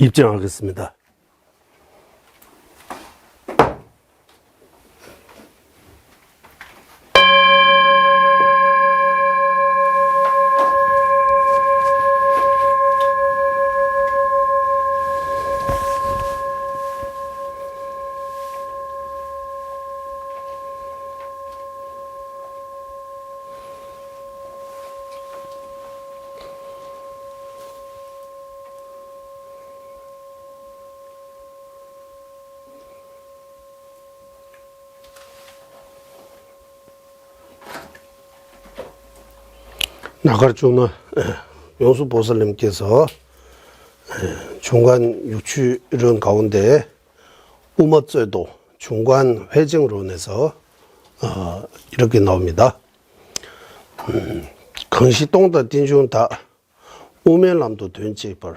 입증하겠습니다. 나가르주는 용수보살님께서 중간 유출은 가운데 우머죄도 중간 회증론에서 이렇게 나옵니다. 긍시동다 딘중다 우면람도 된지벌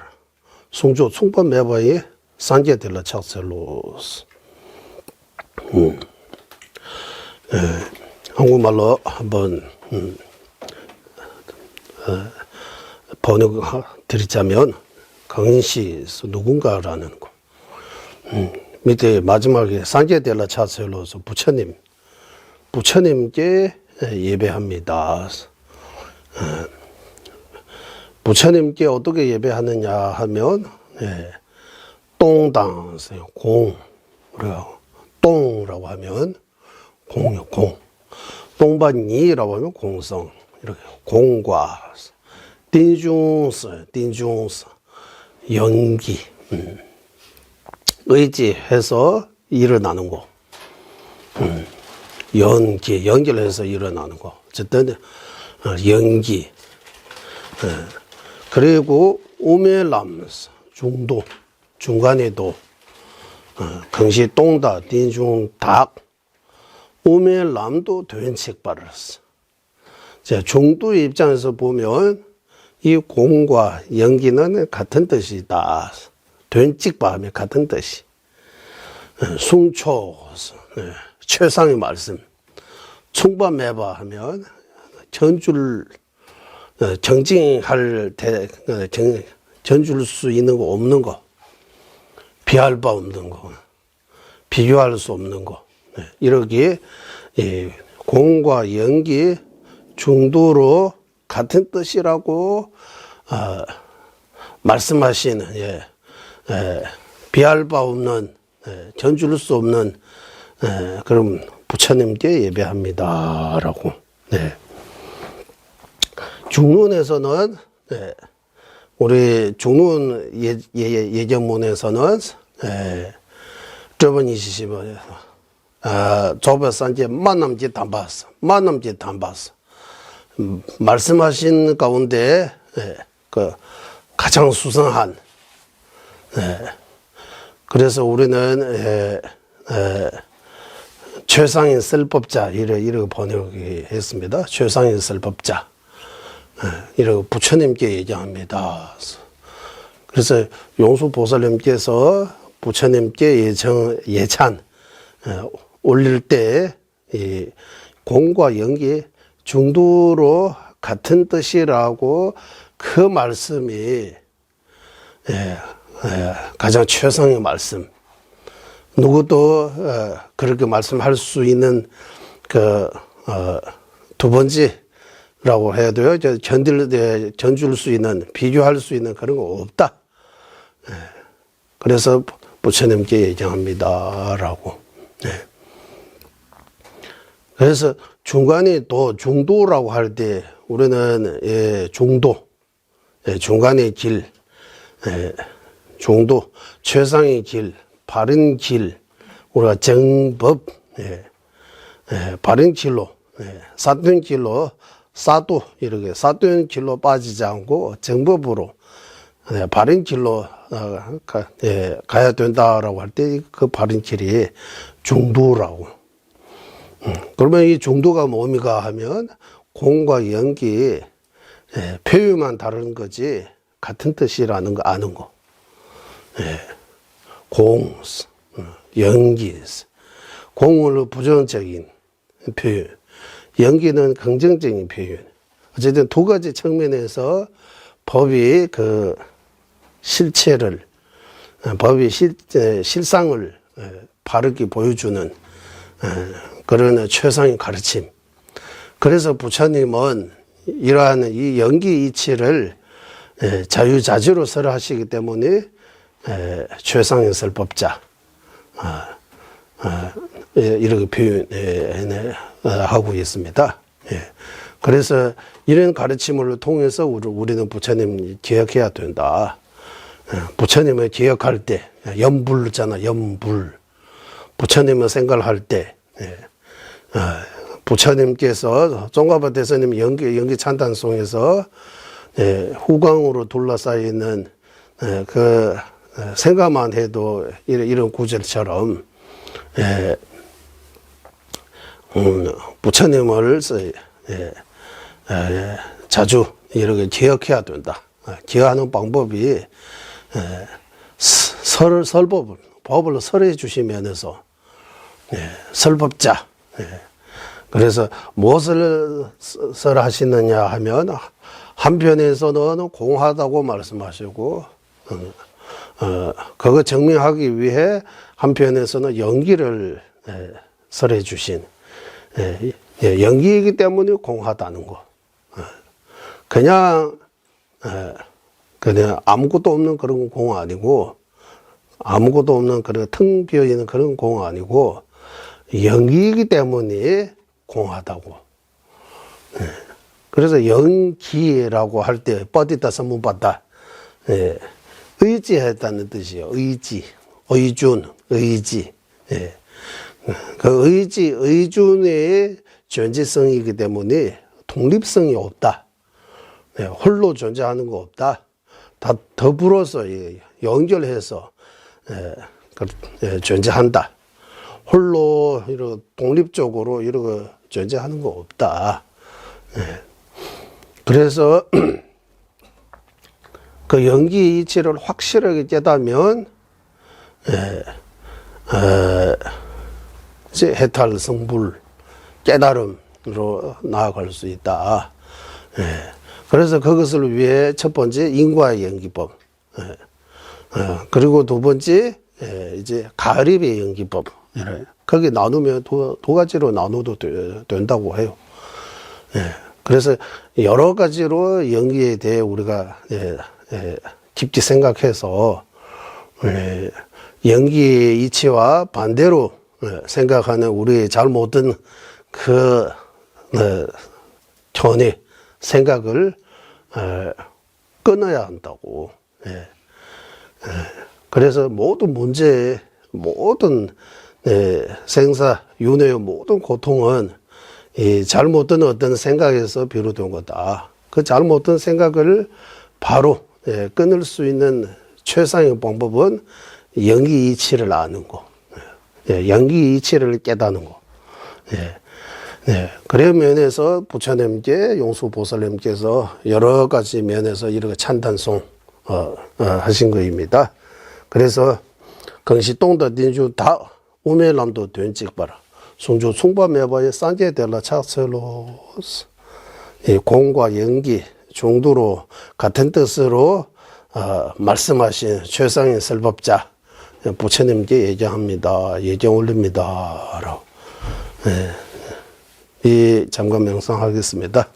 송조 충번 매바에 산제들라 착설로스. 한국말로 한번 번역 드리자면 긍시 누군가라는 거. 밑에 마지막에 산제델라 차설로서 부처님께 예배합니다. 부처님께 어떻게 예배하느냐 하면 똥당 공, 우리가 똥이라고 하면 공요, 공. 똥반니라고 하면 공성. 이렇게 공과 딘중스 연기, 의지해서 일어나는 거, 연기를 해서 일어나는 거. 어쨌든 연기. 그리고 우메람스 중도 중간에도 긍시 똥다 딘중 닭 우메람도 된책발을했어. 자, 중도의 입장에서 보면 이 공과 연기는 같은 뜻이다. 된직바하면 같은 뜻이. 숭초, 최상의 말씀. 충반매바 하면 정징할 때, 전줄 수 있는 거 없는 거. 비할 바 없는 거. 비교할 수 없는 거. 이렇게 공과 연기 중도로 같은 뜻이라고 말씀하시는 비할 바 없는 전줄 수 없는 그럼 부처님께 예배합니다라고. 중론에서는 우리 중론 예정문에서는 저번이 시시번에서 조배산제 만남지 담봤어. 말씀하신 가운데 그 가장 수상한 그래서 우리는 최상인 설법자 이렇게 번역했습니다. 최상인 설법자 이렇게 부처님께 얘기합니다. 그래서 용수보살님께서 부처님께 예찬 올릴 때 이 공과 연기 중도로 같은 뜻이라고 그 말씀이 가장 최상의 말씀. 누구도 그렇게 말씀할 수 있는 그 두 번째라고 해도요. 전줄 수 있는 비교할 수 있는 그런 거 없다. 그래서 부처님께 예정합니다라고. 그래서 중간에 또 중도라고 할 때 우리는 중도, 중간의 길, 중도, 최상의 길, 바른 길, 우리가 정법, 바른 길로, 사된 길로, 이렇게 사된 길로 빠지지 않고 정법으로 바른 길로 가야 된다라고 할 때 그 바른 길이 중도라고. 그러면 이 중도가 뭡니까 하면 공과 연기 표현만 다른 거지 같은 뜻이라는 거 아는 거. 공, 연기, 공은 부정적인 표현, 연기는 긍정적인 표현. 어쨌든 두 가지 측면에서 법이 그 실체를, 법이 실상을 바르게 보여주는 그런 최상의 가르침. 그래서 부처님은 이러한 이 연기 이치를 자유자재로 설하시기 때문에 최상의 설법자 이렇게 표현하고 있습니다. 그래서 이런 가르침을 통해서 우리는 부처님 기억해야 된다. 부처님을 기억할 때 염불잖아, 염불. 부처님을 생각할 때 부처님께서 종가바 대스님 연기 찬탄송에서 후광으로 둘러싸이는 그 생각만 해도 이런 구절처럼 부처님을 자주 이렇게 기억해야 된다. 기억하는 방법이 법을 설해 주시면서 설법자. 그래서 무엇을 설하시느냐 하면 한편에서는 공하다고 말씀하시고 그거 증명하기 위해 한편에서는 연기를 설해 주신 연기이기 때문에 공하다는 거. 그냥 아무것도 없는 그런 공 아니고 아무것도 없는 그런 텅 비어 있는 그런 공 아니고 연기이기 때문에 공하다고. 그래서 연기라고 할 때 뻗있다 선문받다 의지했다는 뜻이에요. 의지, 의준, 의지. 그 의준의 존재성이기 때문에 독립성이 없다. 홀로 존재하는 거 없다. 다 더불어서 연결해서 존재한다. 홀로 이렇게 독립적으로 이렇게 존재하는 거 없다. 그래서 그 연기 이치를 확실하게 깨닫면 이제 해탈 성불 깨달음으로 나아갈 수 있다. 그래서 그것을 위해 첫 번째 인과의 연기법, 그리고 두 번째 이제 가립의 연기법. 거기 나누면 두 가지로 나눠도 된다고 해요. 그래서 여러 가지로 연기에 대해 우리가 깊게 생각해서 연기의 이치와 반대로 생각하는 우리의 잘못된 그 견해 생각을 끊어야 한다고. 그래서 모든 문제, 모든 생사, 윤회의 모든 고통은 이 잘못된 어떤 생각에서 비롯된 거다. 그 잘못된 생각을 바로 끊을 수 있는 최상의 방법은 연기 이치를 아는 거. 연기 이치를 깨닫는 거. 그런 면에서 부처님께 용수보살님께서 여러 가지 면에서 이렇게 찬탄송 하신 거입니다. 그래서 긍시동도 닌주 다 우메람도 된찍봐라. 송주 숭바매바의 산제델라 차설로스. 공과 연기 중도로 같은 뜻으로 말씀하신 최상의 설법자 부처님께 예정합니다. 예정 올립니다. 라고. 이 잠깐 명상하겠습니다.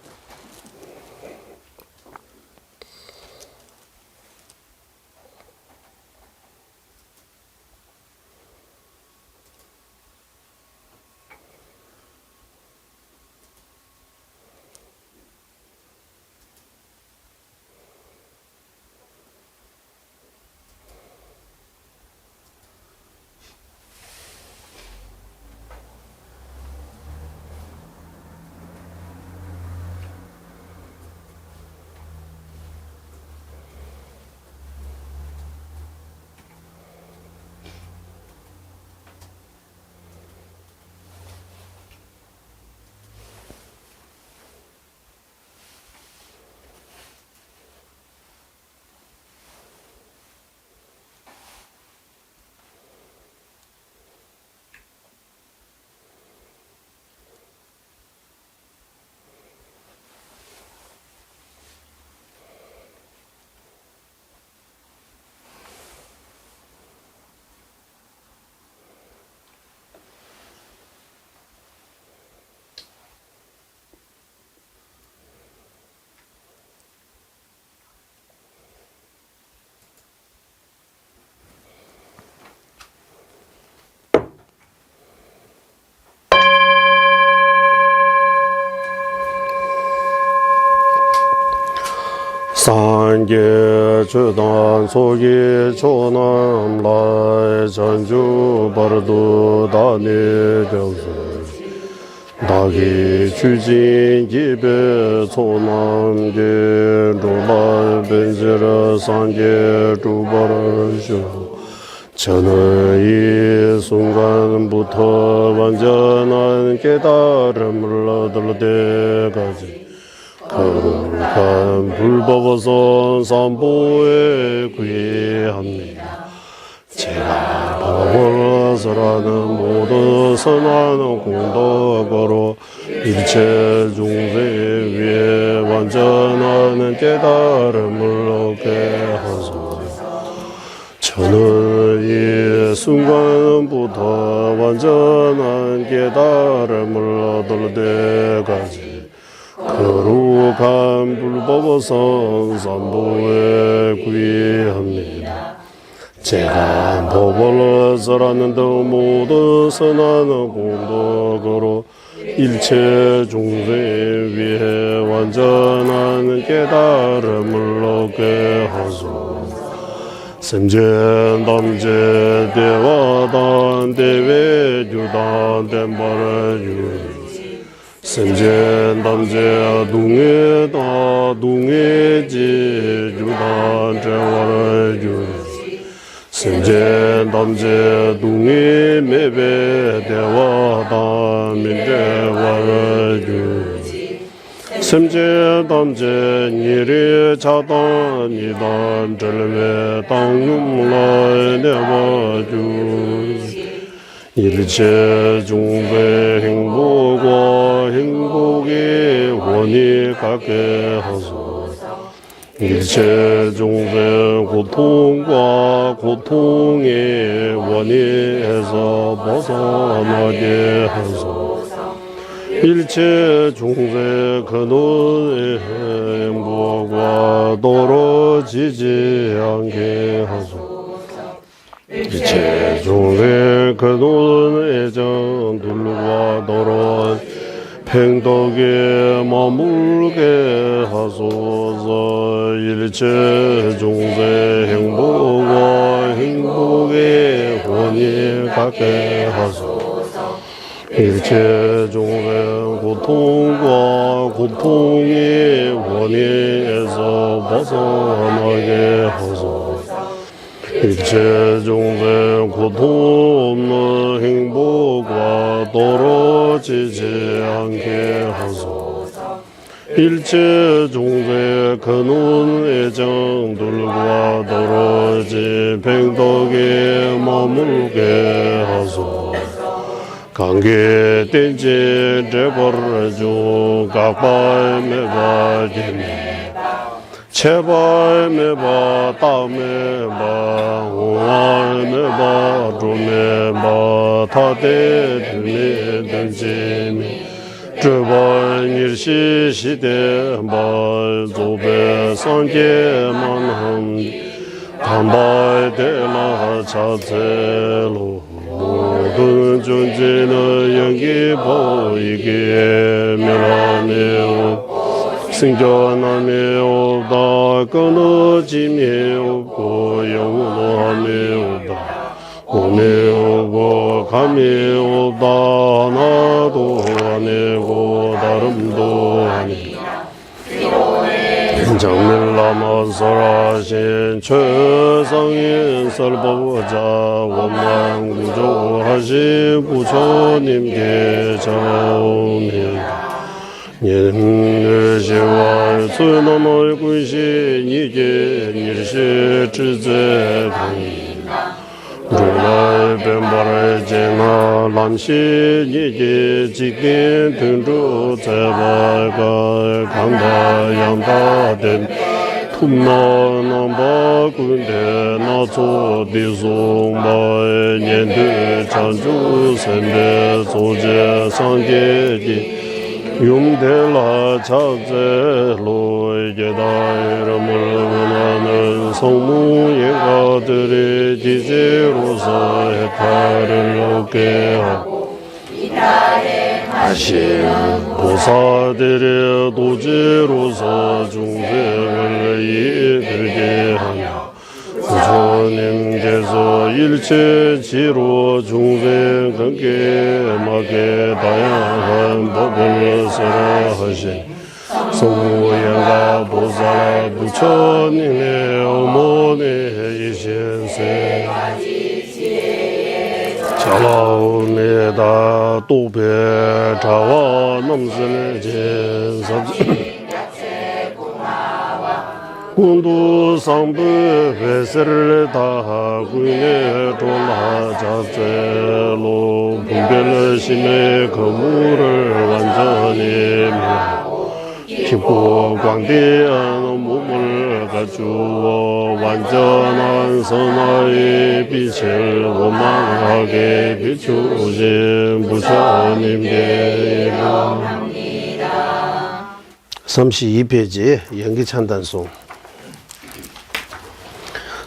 게 주단 속이 조남 라이 전주 바르도 다니 병수 나기 주진 기배 소남게 루발 벤지르 상게 두바르쇼 저는 이 순간부터 완전한 깨달음을 얻을 때까지 거룩한 불법어선 삼보에 구애합니다. 제가 법을서라는 모든 선한 공덕으로 일체 중생 위에 완전한 깨달음을 얻게 하소서. 저는 이 순간부터 완전한 깨달음을 얻을 때까지 거룩한 불법어선 삼보에 구애합니다. 제가 법을 설하는 등 모든 선한 공덕으로 일체 중생 위에 완전한 깨달음을 얻게 하소서. semje damje dewa dan dewe judan dembara yu semje damje dunge da dunge ji judan dembara yu semje damje dunge mebe dewa dan min dewara yu semje damje niri chadan nidan jelwe 당용라 내와주 일체 중배 행복과 행복의 원이 갖게 하소서. 일체 중배 고통과 고통의 원인에서 벗어나게 하소서. 일체 중세 근원의 행복과 떨어지지 않게 하소서. 일체 중세 근원의 정들과 떨어진 팽덕에 머물게 하소서. 일체 중세 행복과 행복의 원인 갖게 하소서. 일체 중생 고통과 고통의 원인에서 벗어나게 하소서. 일체 중생 고통 없는 행복과 떨어지지 않게 하소서. 일체 중생 근원 애정들과 떨어진 팽덕에 머물게 하소서. 관계 땡제 제벌주 각발 매바 제매 제발 매바 따매바 오알 매바 조매바 타대 드메 땡제미 제발 일시 시대 말 조배 상계만 간발 대마 자체로 모든 존재는 여기 보이게 멸함이 없고 생존함이 없다. 끊어짐이 없고 영원함이 없다. 옴이 없고 감이 없다. 하나도 아니고 다름도 아니다. 정밀라마 설하신 최성인 설보자 원망구조하신 부처님께 정밀 일시와 수놈의 군신 이게 일시 지제如来 변발의 제나 람시 이게 직된 등주 제발가 강다 양다된 툼나남바 군대 나초 디송바의 년대 찬주 선대 소제 상계기 용대라 자제로 이게다 이름을 원하는 성무예가들의 지지로서 해탈을 얻게 하고 하시는 보살들의 도지로서 중생을 이끌게 하며 부처님께서 일체지로 중생 관계막에 다양한 법을 설하신 성무예가 보살 부처님의 어머니이신세 자라움에다 또배 자와 넘슬 진섭 군두상부 회세를 다하구에 졸라자세로 분별심의 거물을 완전히 깊고 광대한 몸을 갖추어 완전한 선화의 빛을 원망하게 비추신 부처님께 32페이지 연기찬단송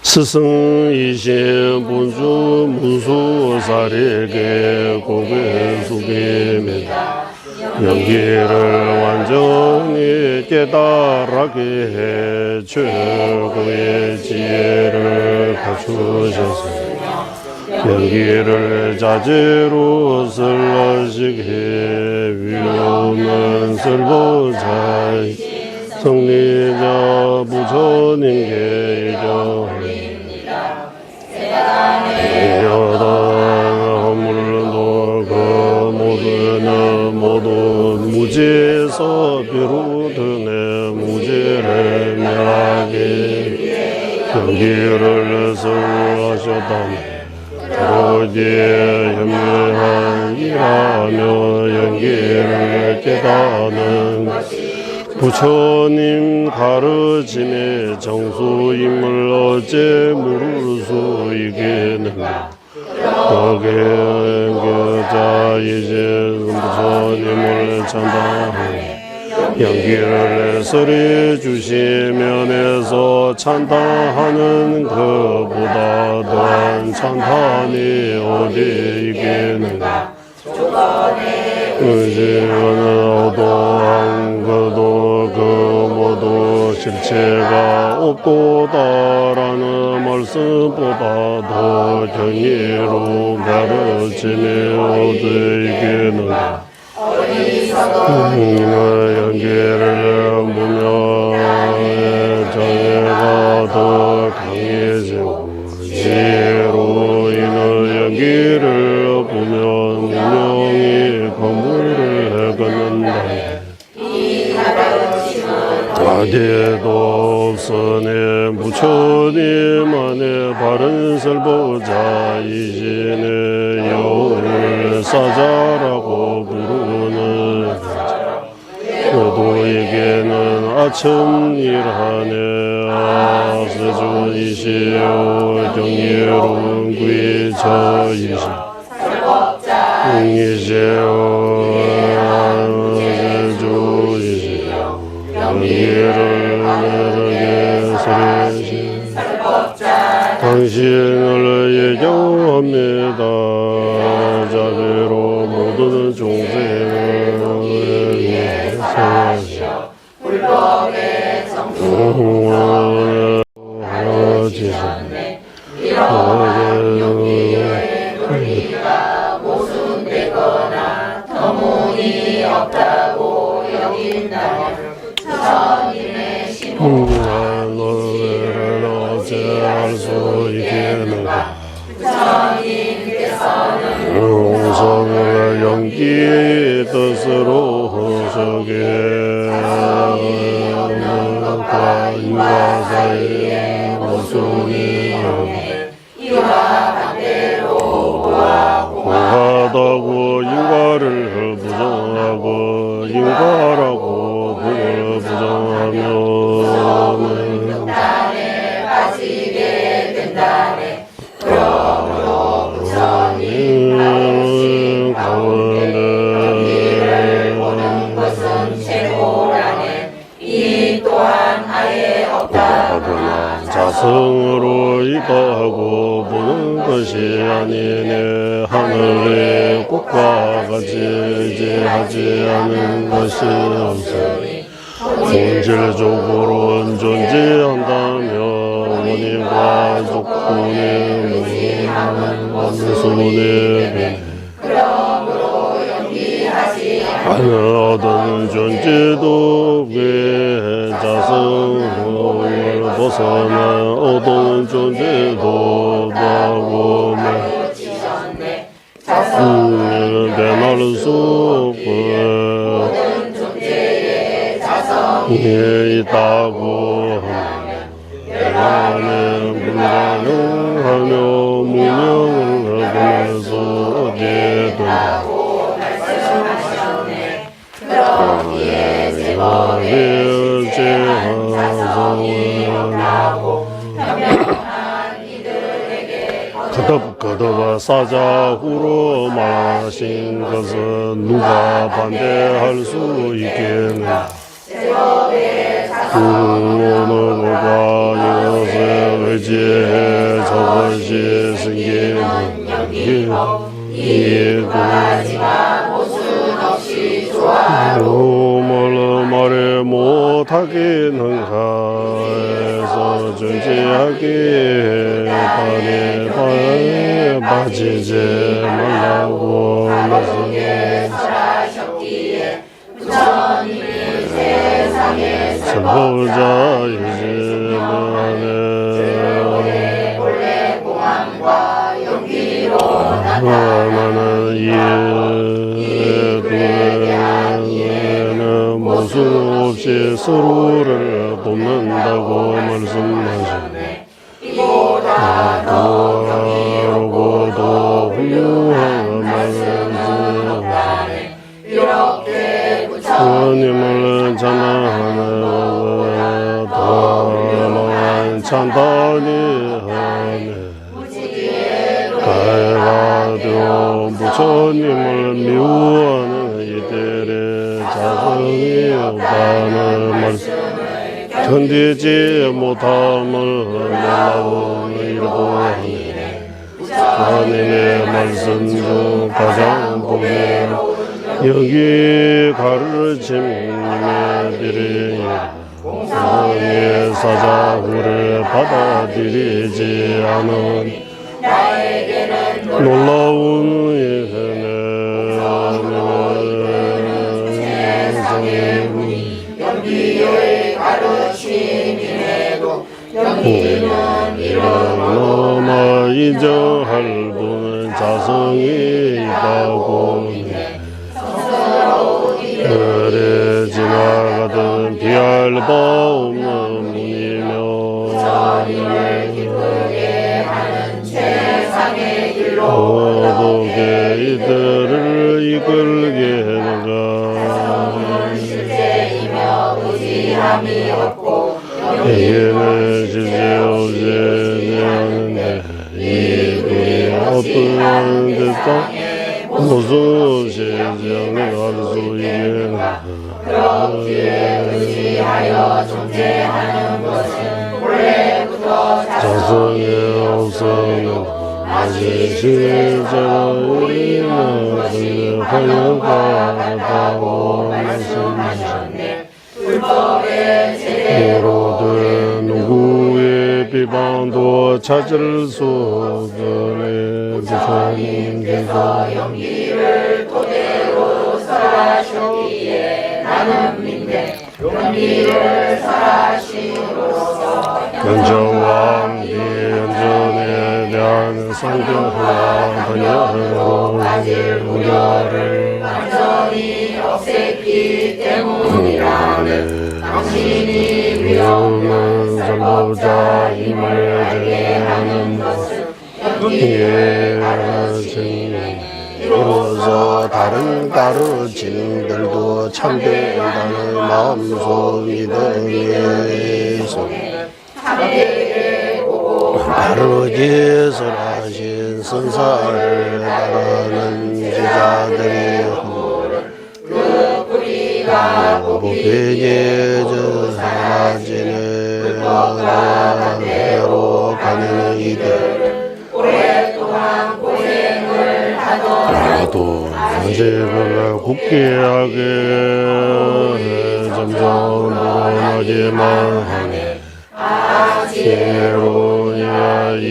스승이신 본주 무수사리게 고개 숙이며 연기를 완전히 깨달하게 해 최고의 지혜를 갖추셔서 연기를 자제로 설하시게 위험은 설보자 성리자 부처님께 이정합니다. 여단 허물도 그 모든 무지에서 비롯되네 무지를 멸하게 경기를 설하셨다며 도지에 현명한 일하며 연기를 깨닫는 부처님 가르침의 정수임을 어째 물을 수 있겠는가 덕행교자이신 부처님을 찬탄하니 연기를 설해 주시면에서 찬탄하는 그보다 더한 찬탄이 어디 있겠는가 의지는 어떠한 그도 그 모두 실체가 없도다라는 말씀보다 더 경이로 가르침이 어디 있겠는가 연기를 보며 정예가 더 강해지고 지혜로 인을 연기를 보면 분명히 건물을 걷는다 아디도 없으니 부처님만의 바른 설보자이시네 여울 사자라고 부르는 그도에게는 아침 일하네 아스주이시오 정예로운 귀처이시 응이시오 아스주이시오 영예를 내르게 서리시 당신을 예정합니다 자비로 모든 종생을 위해서 불법의 정수를 하지셨네 우리가 모순되거나 터무니 없다고 여긴다면 부처님의 신호를 어찌할 수 있겠는가 부처님께서는 용성을 연기의 뜻으로 허석에 인과 사이에 모순이 이와 반대로 고하다고 인과를 부정하고 인과라고 그걸 부정하면 단에 빠지게 된다네 그러므로 부처님 가운데 연기를 보는 것은 최고라네 이 또한 아예 없다거나 자성으로 이뻐하고 보는 것이 아니네. 하늘의 꽃과 같이 의지하지 않은 것이 없으니 본질적으로 존재한다며 원인과 조건의 무한한 원소의 하늘 어떤 존재도 왜 자성을 벗어나 어떤 존재도 나고 변할 수 없고 있다고 하면 불가능하며 무명을 하면서 어디에도 거듭 사자후로 말하신 것은 누가 반대할 수 있겠느냐. 누가 이것을 의지해 저것이 생기는 이해하지만 모순 없이 좋아하고 말해 못하겠는가 해서 존재하게 발에 빠지지 말라고 말씀하셨기에 부처님이 세상에 보자 이제만에 본래 공황과 연기로 나는 이해는 모순 없이 서로를 돕는다고 말씀하셨네. 이보다도 훌륭한 말씀하셨네. 이렇게 부처님을 찬양하는 더 찬단이 하네. 가해가도 부처님을 미워하는 이들의 자성이 없다는 말씀을 견디지 못함을 몰라온 일보하네. 부처님의 말씀 중 가장 보배로운 여기 가르침님의 들이 공성의 사자후를 받아들이지 않은 나에게는 놀라운 세상의 연기의 가르침임에도 연기는 일어나 인정할 분은 자성이 있다고 그래 지나가던 피할 바 없는 문이며 기쁘게 하는 세상의 길로 어떻게 이들을 이끌게 하는가. 실제이며 의지함이 없고 이해는 실제 없이 하는데 이들이 어떠한 듯한 무슨 세상을 알 수 있겠나. 그렇기에 의지하여 존재하는 것은 원래부터 자성이 없으면 아직 실제가 우리는 허용하다고 말씀하셨네. 불법의 세계로든 누구의 비방도 찾을 수 없으니 부처님께서 연기를 토대로 설하셨기에 나는 믿네. 연기를 설하심으로써 연정왕 비연전에 대한 성경과 번역으로 가질 우려를 완전히 없앴기 때문이라네. 당신이 위험한 선보자임을 알게 하는 것은 연기의 가르침으로서 다른 가르침들도 참되다는 마음속 믿음에서 가르치 설하신 선사를 따르는 제자들의 허물을 그 뿌리가 복해져 사라지는 대로 가는 또 현재를 굳게 하게 점점 늘어나기만 하네. 새로운 이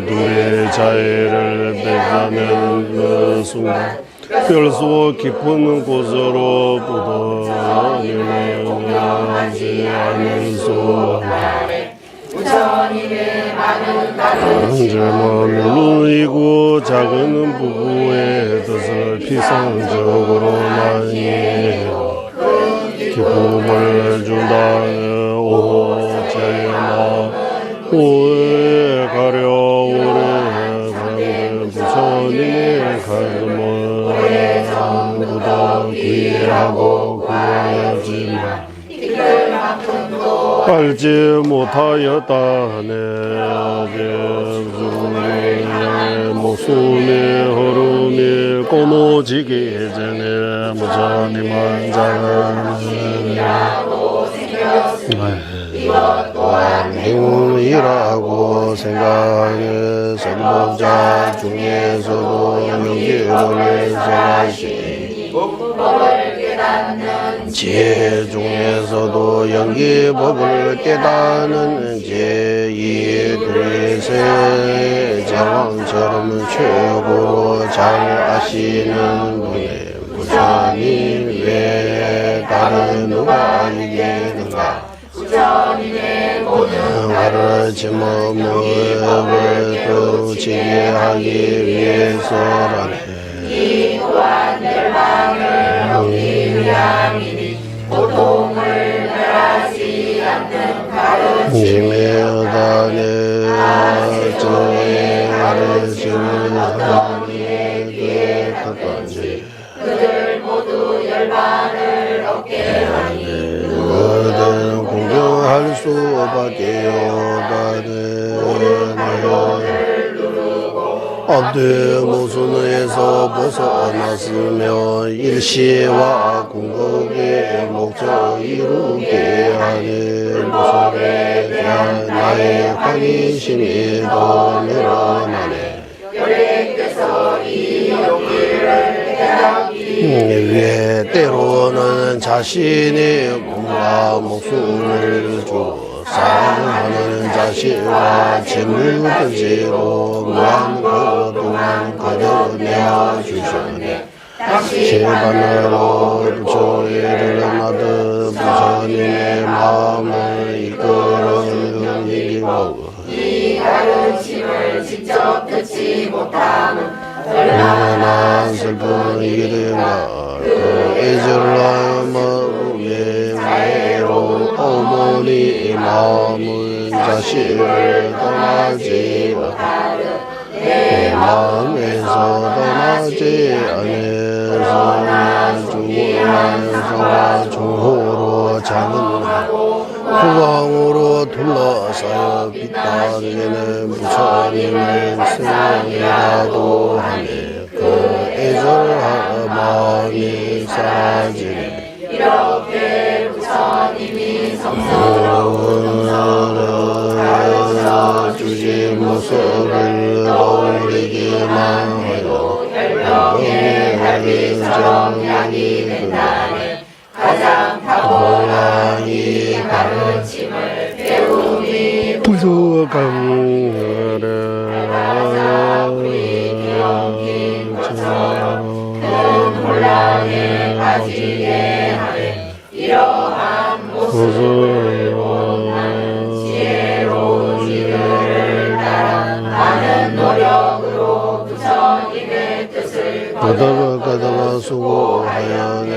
둘의 자애를 맺자면 그 순간 별소 깊은 곳으로부터 영원하지 않을 수 언제만 누이고 작은 부부의 뜻을 피상적으로만 이해하고 기쁨을 준다. 오제마 오에 가려 오래 가는 부처님의 가슴을 아무도 구애하고 구하지만 알지 못하였다네. 내 목숨의 흐름이 꼬무지기 전에 부처님은 이것 또한 행운이라고 생각해 선보자 중에서도 명기를 생하시니 지혜 중에서도 연기법을 깨닫는 제2 둘셋 제왕처럼 최고로 잘 아시는 분의 부처님 외에 다른 누가 이기는가. 부처님의 모든 가르침을 도치게 하기 위해서라네. 이 또한 멸망을 얻기 위함이니 고통을 멸하지 않는 가르침에 다네. 저의 가르침을 하나님에게 갖던지 그들 모두 열반을 얻게 하니 그들은 공경할 수밖에 없다네. 앞뒤 모순에서 벗어났으며 일시와 궁극의 목적 이루게 하는 모순에 대한 나의 관심이 더 늘어나네. 여래께서 이 용기를 깨닫기 위해 때로는 자신의 몸과 목숨을 주고 사랑하는 자식과 재물든지로 무한 그동안 거둬내어 주셨네. 제반으로 부처를 나듯 부처님의 마음을 이끌어는 이기고 이 가르침을 직접 듣지 못하는 얼마나 슬픈 일인가. 그 애절한 마음에 외로운 어머니 마음은 자식을 떠나지 내 마음에서 떠나지 않아서 죽으면서 중호로 작은 후광으로 둘러싸여 빛나는 부처님을 생각이라도 하네. 그 애절한 마음이 사라지네. 이렇게 부처님이 성스러운 주지 모습을 떠올리기만 해도 혈병의 달기 정량이 된다네. 가장 탁월한 이 가르침을 배움이 부족함을 혼란에 빠지게 하네. 이러한 모습을 보는 지혜로운 이들을 따라 많은 노력으로 부처님의 뜻을 거듭 수고하여내.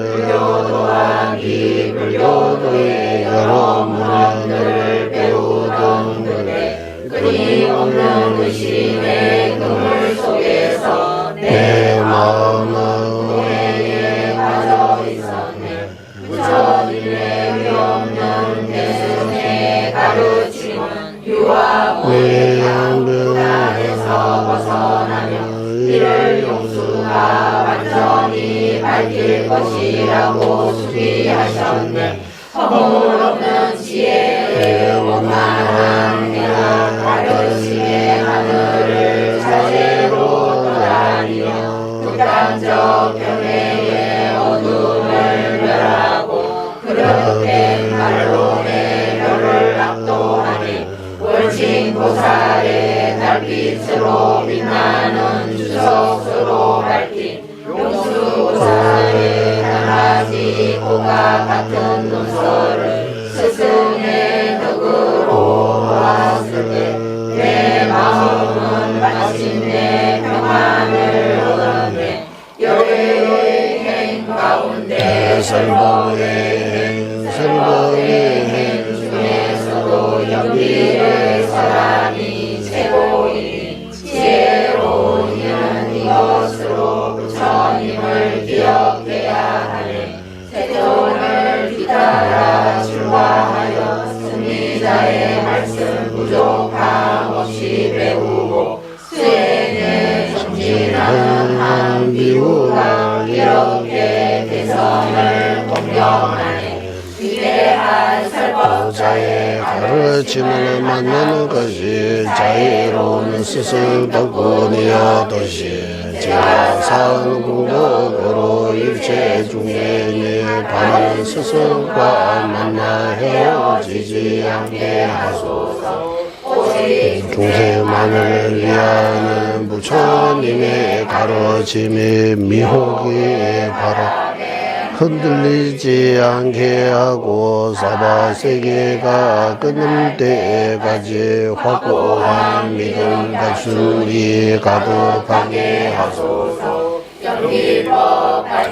불교 또한 비불교도의 여러 문연을 배우던 그대 끊임없는 의심의 그물 속에서 내 마음은 오해에 빠져 있었네. 부처님의 위없는 대승의 가르침은 유하고 불안에서 벗어나며 이를 용수가 완전히 밝힐 것이라고 수비하셨네. 허물없는 지혜의 원만한 가르침의 하늘을 사제로 다니며 보살의 달빛으로 빛나는 주석으로 밝힌 용수보살의 강아지 고가 같은 눈썹을 스승의 덕으로 보았을 때 내 마음은 마침내 평안을 얻었네. 열의 행 가운데 설법의 행 중에서도 연비의 사람이 최고이니 지혜로운 이는 이것으로 부처님을 기억해야 하네. 세존을 뒤따라 출가하여 승리자의 말씀 부족함 없이 배우고 수행에 정진하는 한 비후가 이렇게 대선을 공경하네. 위대한 설법자의 가르침을 만나는 것이 자유로운 스승 덕분이었듯이 제가 산 공덕으로 일체 중생의 바른 스승과 만나 헤어지지 않게 하소서. 중생만을 위하는 부처님의 가르침이 미혹의 바람 흔들리지 않게 하고 사바세계가 끊을 때까지 확고한 믿음 가출이 가득하게 하소서.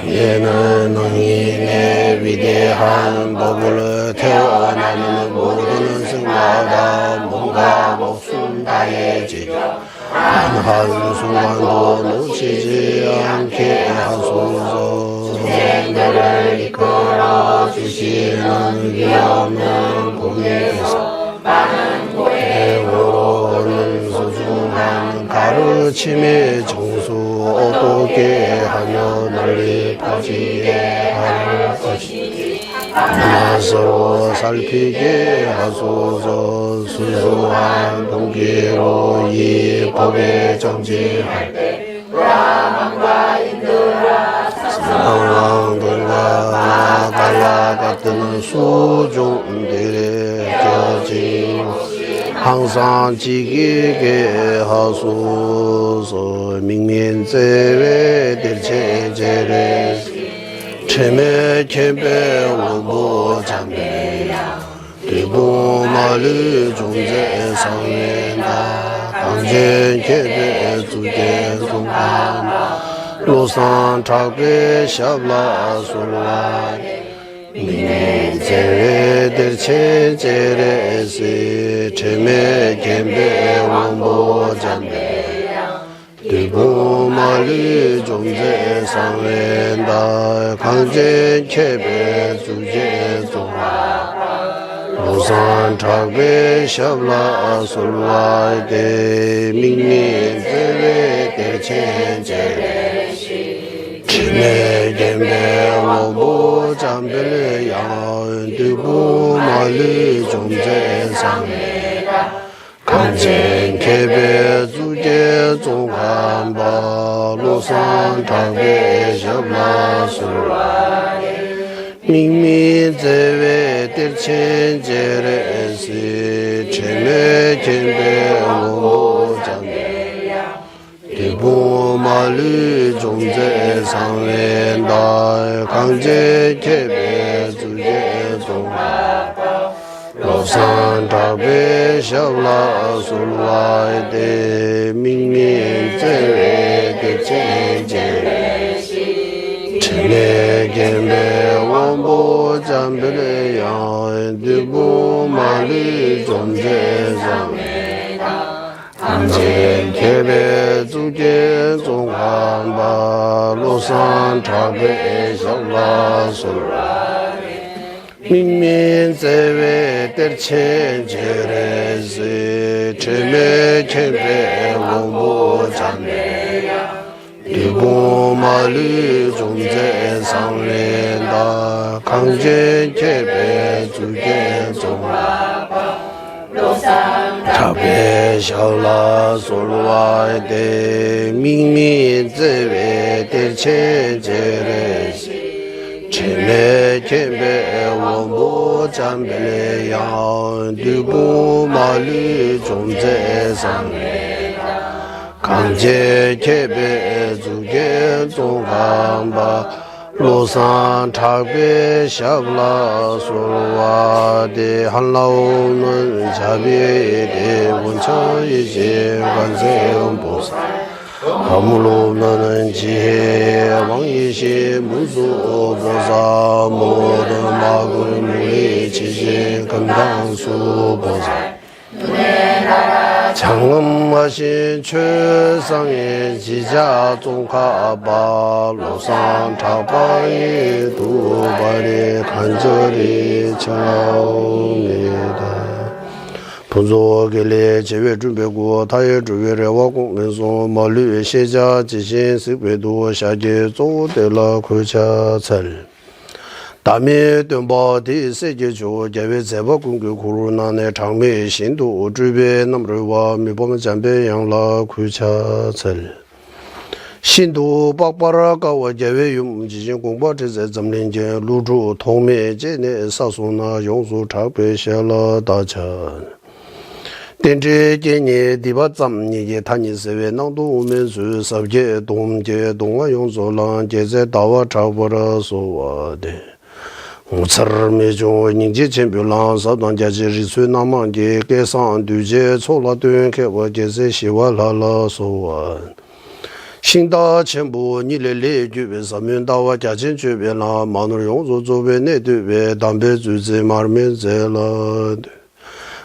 얘는 너희의 위대한 법을 태어나는 모든 승마다 몸과 목숨 다해지자 한순간도 놓치지 않게 하소서. 중생들을 이끌어 주시는 위엄은 공에서 많은 고행으로 얻는 소중한 가르침의 정수 어떻게 하며 널리 퍼지게 할 것인지 하나서로 살피게 하소서. 순수한 동기로 이 법에 정진할 때 브라만과 인드라 상황들과 갈라 같은 수종들의 져짐 항상 지키게 하소서. 민민제외 대체제를 체매 캠페 오보 잠배야 대보마르 종제 상회나 강제 캠페 두개 송한 로산 작배 샤블라 솔라 민민제외 대체제레스 체매 캠페 오보 잠배야 대보마르 종제 상회나 강제 캠페 두개 송한 로산 작배 샤블라 솔라 민민제외 대체제레 치매 gembe 오보 잠벨 야은 두부 말리 종제 상해라 강쟁 개배 주제 종한바 로산 당배 샤마술라 민민제외 뜰첸제레시 치매 gembe 오보 잠벨 대보마르 종제 상회날 강제 개배 주제 동아바 로산 다베 샤블라 솔와이데 민민제외 대체제레시 체내 gembe 원보 잠벨 야은 대보마르 종제 상회날 강제 개배 주제 종한바 로산 타베 샤블라 솔라 민민제외 뜰첸제레스 체매 캠페 원보 잠배야 대보마르 종제 상회나 강제 개배 주제 종한바 타베 샤블라 솔와이데 민민제외 뜰첸제레시 체내 제배 원보 잠벨레 양 두부 마리 존재상 강제 제배 주게 종강바 로산 차베 샤블라 소와데 한라오는 자비에 원천이제 관세음보살 아무로는 지혜 왕이시 무수보사 모든 막을 무리 지지 금강수보살 장엄하신 최상의 지자 종가바 로상 타바이 두발이 간절히 청합니다. 분소길래 제외 준비고 다의 주위를 와공면서 멀리 세자 지신 스베도 샤제 조대라 구차철 다음에 덤바디 세계조 제외 제법 공교 코로나의 장매 신도 주변 남들과 미범 잠배 양라 구차철 신도 박바라가 제외 유지진 공부 제제 점린제 루주 통매 제내 사소나 용수 작배 샤라 다천 denze jenye diba zamni ye tani sewe nangdo umensu sabje domje dongwa yongso lang jeze dawa chabara sowa de utsar mejo ningje chenpyo lang sabdan jaje riswe namangje kesan duje chola duen kewa jeze shiwa lala sowa Shinda chenpo nile le juwe samyun dawa jachen juwe lang manur yongso zobe ne duwe dambe zuze marmen ze la de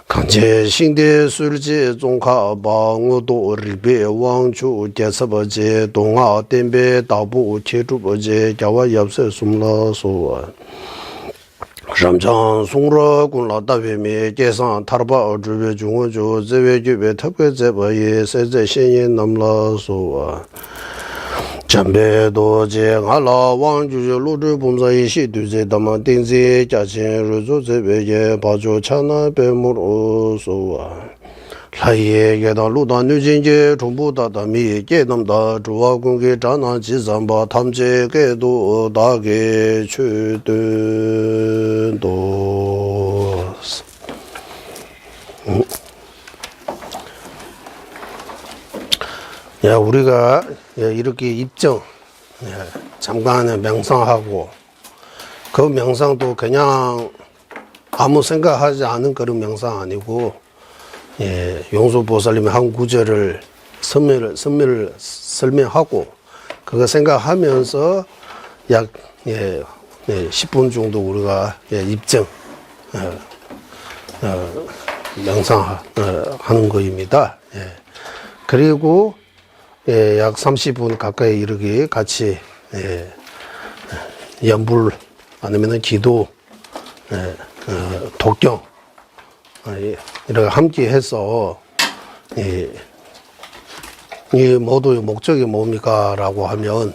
강제 신대 술지 종카바 우도 리베 왕주 제서버제 동아 덴베 다부 체주버제 자와 옆서 숨라소 ramchang songra kunla tabime kesan tarpa zhubhe chungwa chu zewe jubhe tabke zeba ye seze shenye namla sowa jambe doje nga la wang juje lodru bumza ishi duze dama tingzi jachin ruzo zebe ye bajo chana be muro sowa laye yedang ludan nujinje chungbu dadami gedamda zhuwa kungi zhana jizamba tamche gedo dage chudun dos 야, 우리가 이렇게 입정 잠깐 명상하고 그 명상도 그냥 아무 생각하지 않은 그런 명상 아니고 용수보살님의 한 구절을 설명하고 그거 생각하면서 약 10분 정도 우리가 입정 명상하는 거입니다. 그리고 약 30분 가까이 이렇게 같이 연불 아니면 기도 독경 이렇게 함께 해서 이 모두의 목적이 뭡니까? 라고 하면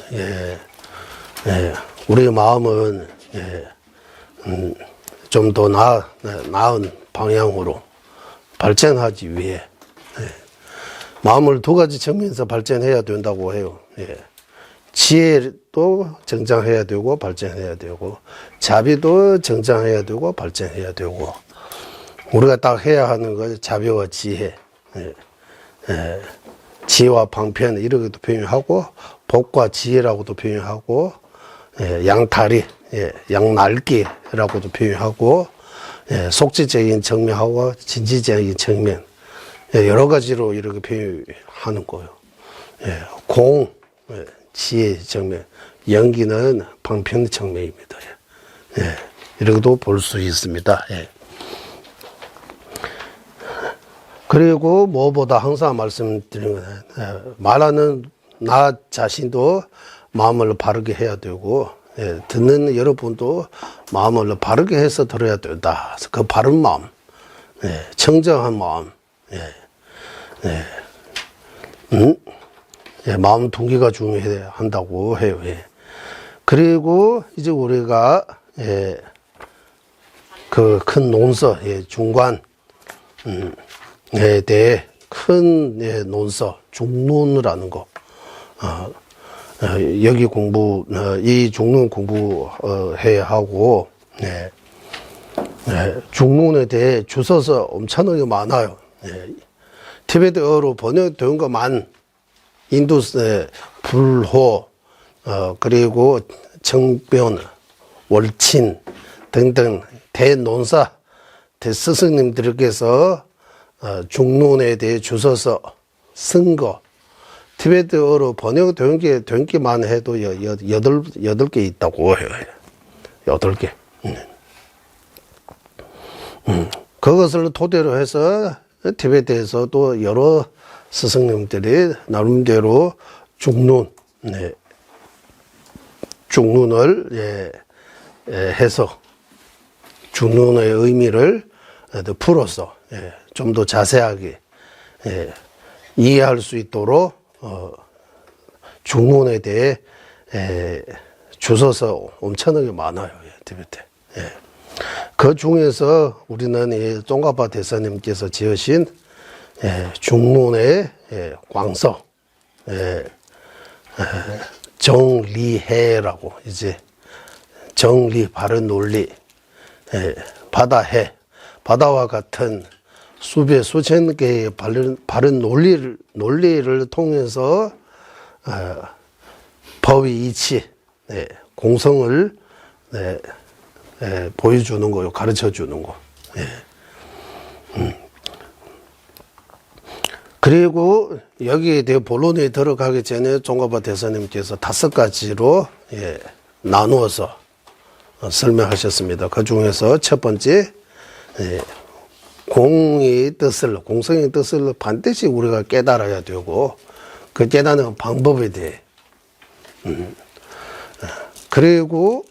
우리의 마음은 좀 더 나은 방향으로 발전하기 위해 마음을 두 가지 측면에서 발전해야 된다고 해요. 지혜도 정장해야 되고 발전해야 되고 자비도 정장해야 되고 발전해야 되고 우리가 딱 해야 하는 거 자비와 지혜 지혜와 방편 이렇게도 표현하고 복과 지혜라고도 표현하고 양다리 양날개라고도 표현하고 속지적인 측면하고 진지적인 측면 여러 가지로 이렇게 표현하는 거예요. 공, 지혜 정면, 연기는 방편 측면입니다. 이렇게도 볼 수 있습니다. 그리고 무엇보다 항상 말씀드리는 건 말하는 나 자신도 마음을 바르게 해야 되고 듣는 여러분도 마음을 바르게 해서 들어야 된다. 그 바른 마음, 청정한 마음, 마음 동기가 중요한다고 해요. 그리고 이제 우리가 그 큰 논서, 중관에 대해 큰 논서, 중론이라는 거, 여기 공부, 이 중론 공부해야 하고, 네. 중론에 대해 주소서 엄청나게 많아요. 티베트어로 번역된 것만 인도세, 불호, 그리고 정변, 월친 등등 대논사, 대스승님들께서 중론에 대해 주소서 쓴 거, 티베트어로 번역된 게만 해도 여덟 개 있다고 해요. 8개. 그것을 토대로 해서 티베트에서 또 여러 스승님들이 나름대로 중론, 중론을 해서 중론의 의미를 풀어서 좀 더 자세하게 이해할 수 있도록 중론에 대해 주소서 엄청나게 많아요. 티베트. 그 중에서 우리는 이 쫑가파 대사님께서 지으신 중론의 광서, 정리해라고, 이제 정리, 바른 논리, 바다해, 바다와 같은 수백 수천 개의 바른 논리를 통해서 법의 이치, 공성을 보여주는 거요, 가르쳐 주는 거. 그리고 여기에 대해 본론에 들어가기 전에 쫑가파 대사님께서 5가지로 나누어서 설명하셨습니다. 그 중에서 첫 번째, 공성의 뜻을 반드시 우리가 깨달아야 되고, 그 깨닫는 방법에 대해, 그리고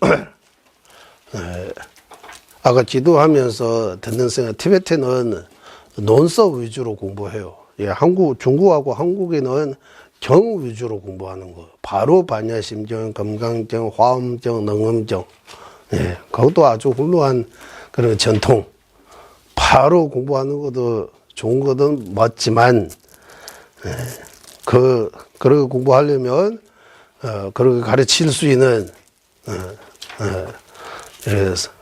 아까 기도하면서 듣는 생각, 티베트는 논서 위주로 공부해요. 중국하고 한국에는 경 위주로 공부하는 거. 바로 반야심정, 금강정, 화엄정, 능엄정. 그것도 아주 훌륭한 그런 전통. 바로 공부하는 것도 좋은 것은 맞지만, 그렇게 공부하려면, 그렇게 가르칠 수 있는,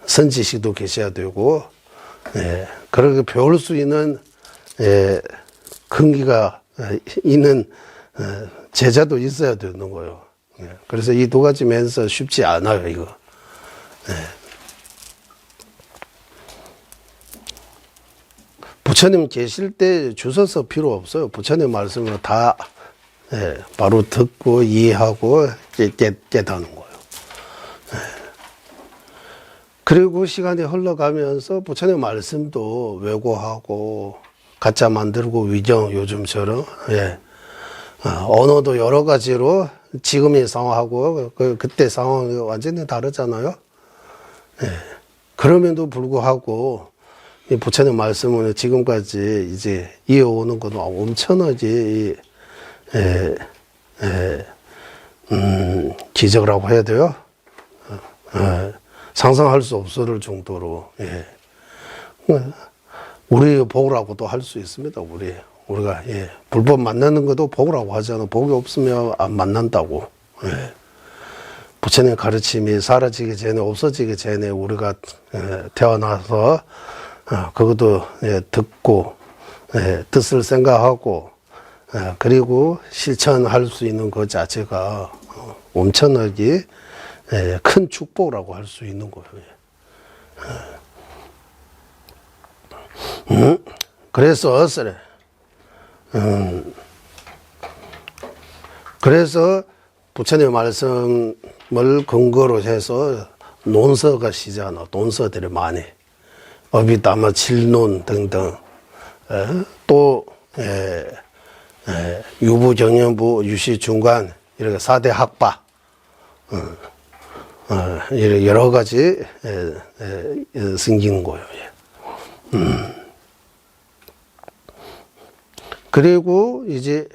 선지식도 계셔야 되고, 그렇게 배울 수 있는, 근기가 있는 제자도 있어야 되는 거예요. 그래서 이 2가지 면에서 쉽지 않아요, 이거. 부처님 계실 때 주소서 필요 없어요. 부처님 말씀을 다 바로 듣고 이해하고 깨닫는 거예요. 그리고 시간이 흘러가면서 부처님 말씀도 왜곡하고 가짜 만들고 위정, 요즘처럼 언어도 여러 가지로 지금의 상황하고 그때 상황이 완전히 다르잖아요. 그럼에도 불구하고 이 부처님 말씀을 지금까지 이제 이어오는 것도 엄청나게 기적이라고 해야 돼요. 상상할 수 없을 정도로 우리 복이라고도 할 수 있습니다. 우리가 불법 만나는 것도 복이라고 하잖아. 복이 없으면 안 만난다고. 부처님 가르침이 사라지기 전에, 없어지기 전에 우리가 태어나서 그것도 듣고 뜻을 생각하고 그리고 실천할 수 있는 것 자체가 엄청나게 큰 축복이라고 할 수 있는 거예요. 그래서 부처님 말씀을 근거로 해서 논서가 시잖아. 논서들이 많이. 어비다마 칠론 등등. 또 유부, 정년부, 유시, 중간 이렇게 4대 학파. 여러 가지 생기는 거예요. 그리고 이제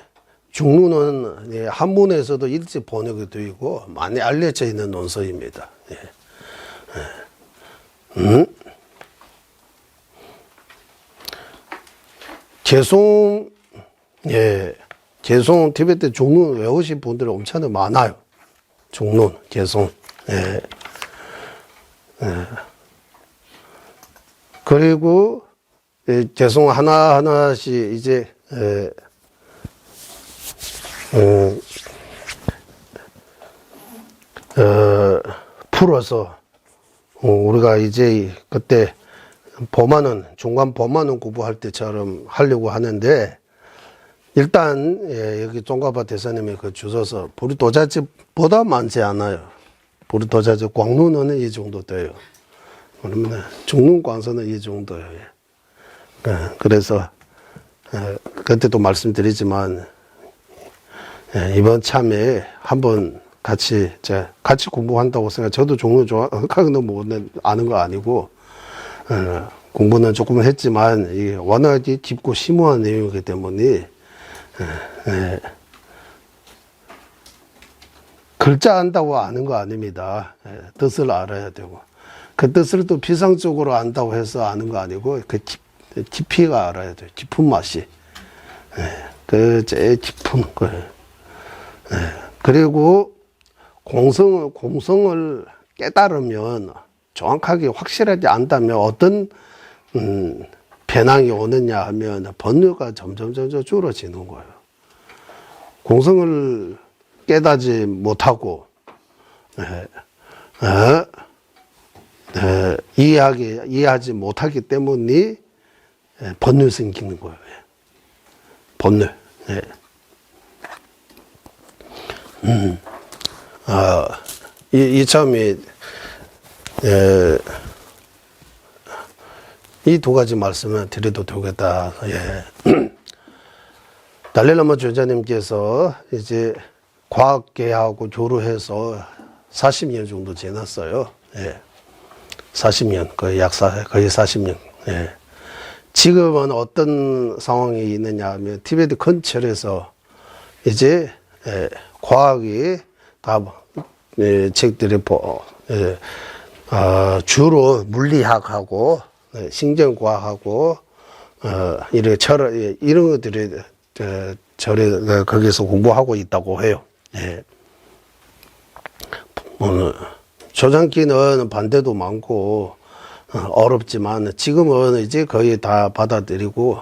중론은 한문에서도 일찍 번역이 되고 많이 알려져 있는 논서입니다. 개송 개송 티베트 중론 외우신 분들이 엄청 많아요. 중론, 개송. 예. 예. 그리고 개송 하나하나씩 이제 풀어서 우리가 이제 그때 범하는 중간 범하는 공부할 때처럼 하려고 하는데 일단 여기 종가바 대사님의 그 주소서 부르도자집보다 많지 않아요. 부르도자집 광루는 이 정도 돼요. 그러면 중릉 광서는 이 정도예요. 그래서 그때도 말씀드리지만 이번 참에 한번 같이 공부한다고 생각. 저도 종로 좋아하는 뭐 아는 거 아니고 공부는 조금 했지만 이게 워낙에 깊고 심오한 내용이기 때문에 글자 안다고 아는 거 아닙니다. 뜻을 알아야 되고 그 뜻을 또 비상적으로 안다고 해서 아는 거 아니고 그 깊이가 알아야 돼요. 깊은 맛이 그 제일 깊은 거예요. 그리고 공성을 깨달으면 정확하게 확실하게 안다면 어떤 배낭이 오느냐 하면 번뇌가 점점 줄어지는 거예요. 공성을 깨닫지 못하고 이해하지 못하기 때문에 번뇌 생기는 거예요. 번뇌. 이 점이 이 두 가지 말씀을 드려도 되겠다. 달레라마 주자님께서 이제 과학계하고 교류해서 40년 정도 지났어요. 40년, 거의 40년. 지금은 어떤 상황이 있느냐 하면 티베트 근처에서 이제 과학이 다 책들이 주로 물리학하고 신경과학하고 이런 철학 이런 것들이 거기서 공부하고 있다고 해요. 초창기는 반대도 많고 어렵지만 지금은 이제 거의 다 받아들이고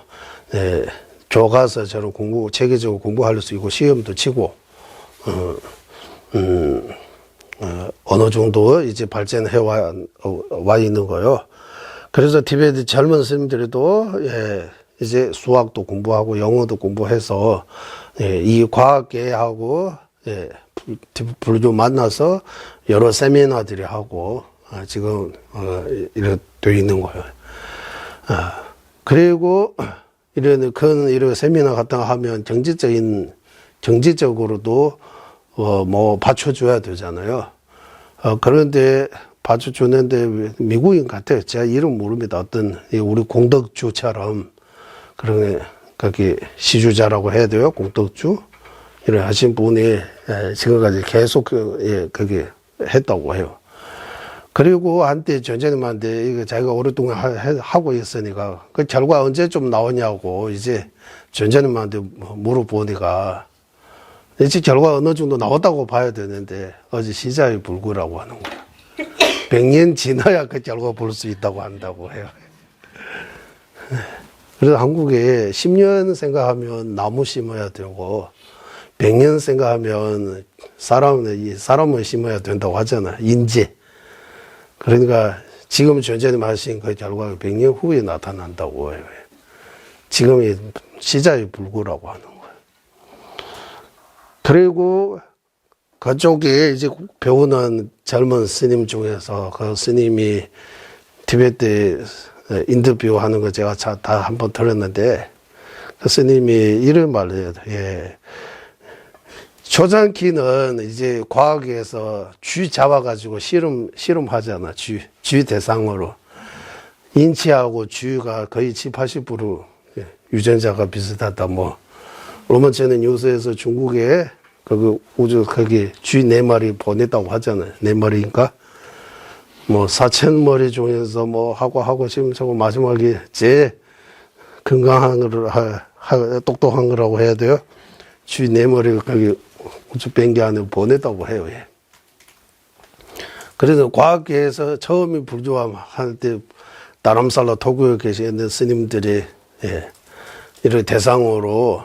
교과서 저런 체계적으로 공부할 수 있고 시험도 치고 어느 정도 이제 발전해 와 있는 거요. 그래서 티베트 젊은 스님들도 이제 수학도 공부하고 영어도 공부해서 이 과학계하고 불교 만나서 여러 세미나들이 하고 지금 이렇게 되어 있는 거예요. 그리고 이런 세미나 같은 거 하면 경제적으로도 뭐 받쳐줘야 되잖아요. 그런데 받쳐주는데 미국인 같아요. 제가 이름 모릅니다. 어떤 우리 공덕주처럼 그런 거기 시주자라고 해야 돼요. 공덕주 이런 하신 분이 지금까지 계속 거기 했다고 해요. 그리고 한때 전재님한테 이거 자기가 오랫동안 하고 있으니까 그 결과 언제 좀 나오냐고 이제 전재님한테 물어보니까 이제 결과 어느 정도 나왔다고 봐야 되는데 어제 시자의 불구라고 하는 거야. 100년 지나야 그 결과 볼 수 있다고 한다고 해요. 그래서 한국에 10년 생각하면 나무 심어야 되고 100년 생각하면 사람을 심어야 된다고 하잖아요. 인재. 그러니까 지금 전재님 하신 그 결과가 100년 후에 나타난다고 해요. 지금이 시자의 불구라고 하는 거예요. 그리고 그쪽에 이제 배우는 젊은 스님 중에서 그 스님이 티베트 인터뷰하는 거 제가 다 한번 들었는데 그 스님이 이런 말을 해요. 초창기는 이제 과학에서 쥐 잡아가지고 실험하잖아. 쥐 대상으로. 인체하고 쥐가 거의 70~80% 유전자가 비슷하다. 뭐, 로먼체는 요새에서 중국에 거기 쥐 4마리 보냈다고 하잖아요. 4마리인가? 뭐, 4,000마리 중에서 뭐, 하고 지금 저거 마지막에 제일 건강한 거를, 똑똑한 거라고 해야 돼요. 주위 네모를 거기 우주 비행기 안에 보냈다고 해요. 예. 그래서 과학계에서 처음에 불조화할 때 다람살라 토교에 계시는 스님들이 예, 이런 대상으로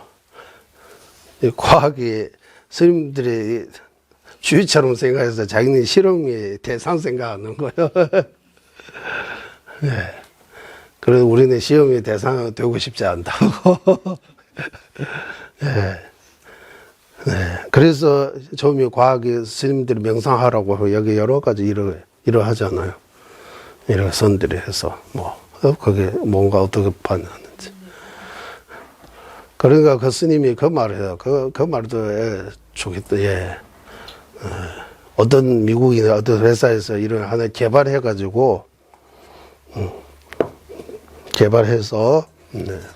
과학의 스님들이 주위처럼 생각해서 자기는 실험의 대상 생각하는 거예요. 예. 그래서 우리는 시험의 대상 되고 싶지 않다고. 예. 네. 그래서 처음에 과학의 스님들이 명상하라고 하고 여기 여러 가지 일을 하잖아요. 이런 선들이 해서 그게 뭔가 어떻게 반응하는지. 그러니까 그 스님이 그 말을 해요. 그 말도 좋겠다. 예. 어떤 미국이나 어떤 회사에서 일을 하나 개발해가지고 개발해서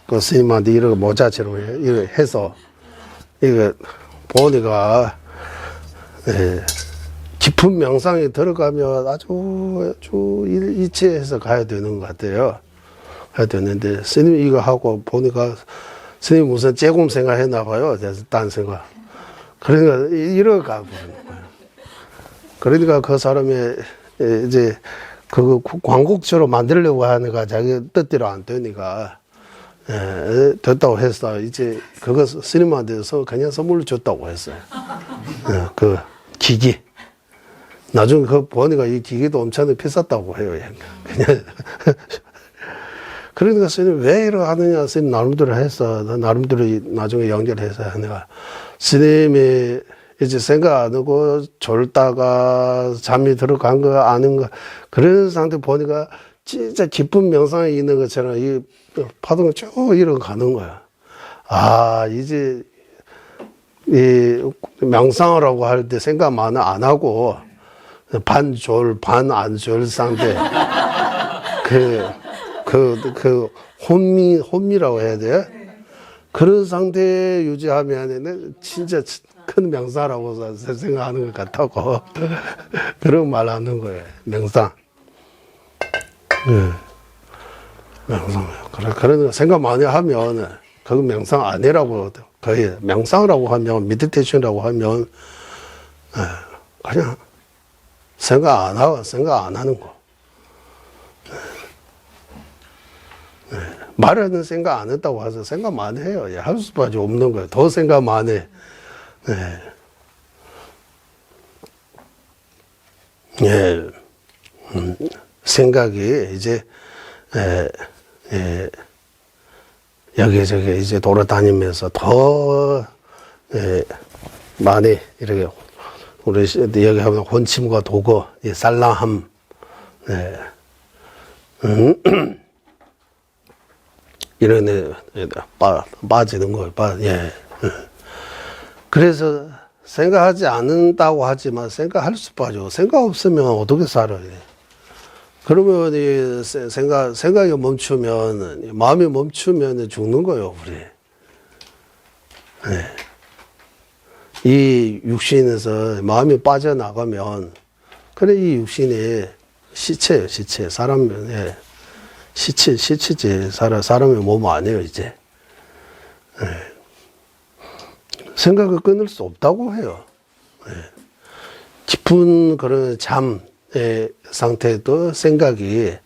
그 스님한테 이런 모자처럼 해서 이거 보니까 깊은 명상에 들어가면 아주 이체해서 가야 되는 것 같아요. 해야 되는데 스님 이거 하고 보니까 스님 무슨 째곰 생각했나 봐요. 딴 생각. 그러니까 이러고 가버리는 거예요. 그러니까 그 사람이 이제 그거 광곡처럼 만들려고 하니까 자기 뜻대로 안 되니까 됐다고 했어. 이제 그거 스님한테서 그냥 선물로 줬다고 했어요. 그 기기. 나중에 그거 보니까 이 기기도 엄청 비쌌다고 해요. 그냥. 그러니까 스님 왜 이러 하느냐. 스님 나름대로 했어. 나름대로 나중에 연결해서 하니까 스님이 이제 생각 안 하고 졸다가 잠이 들어간 거 아는 거 그런 상태 보니까 진짜 깊은 명상에 있는 것처럼 이 파도가 쭉 이러고 가는 거야. 아, 이제 이 명상하라고 할 때 생각 많이 안 하고 반졸 반 안 졸 상태 혼미라고 해야 돼. 그런 상태 유지하면 진짜 큰 명상이라고 생각하는 것 같다고. 그런 말 하는 거예요. 명상. 네. 명상. 그러니까 생각 많이 하면, 그거 명상 아니라고, 거의 명상이라고 하면, 미디테이션이라고 하면, 그냥 생각 안 하는 거. 말하는 생각 안 했다고 해서 생각 많이 해요. 할 수밖에 없는 거예요. 더 생각 많이 해. 생각이 이제, 여기저기 이제 돌아다니면서 더, 많이 이렇게, 우리 여기 하면 혼침과 도거, 살랑함, 이런 애 빠지는 거예요. 그래서 생각하지 않는다고 하지만 생각할 수밖에 없죠. 생각 없으면 어떻게 살아요? 그러면 이 생각이 멈추면, 마음이 멈추면 죽는 거예요, 우리. 이 육신에서 마음이 빠져나가면, 그래, 이 육신이 시체예요, 시체. 사람은, 시체지. 사람의 몸 아니에요, 이제. 생각을 끊을 수 없다고 해요. 깊은 그런 잠의 상태도 생각이,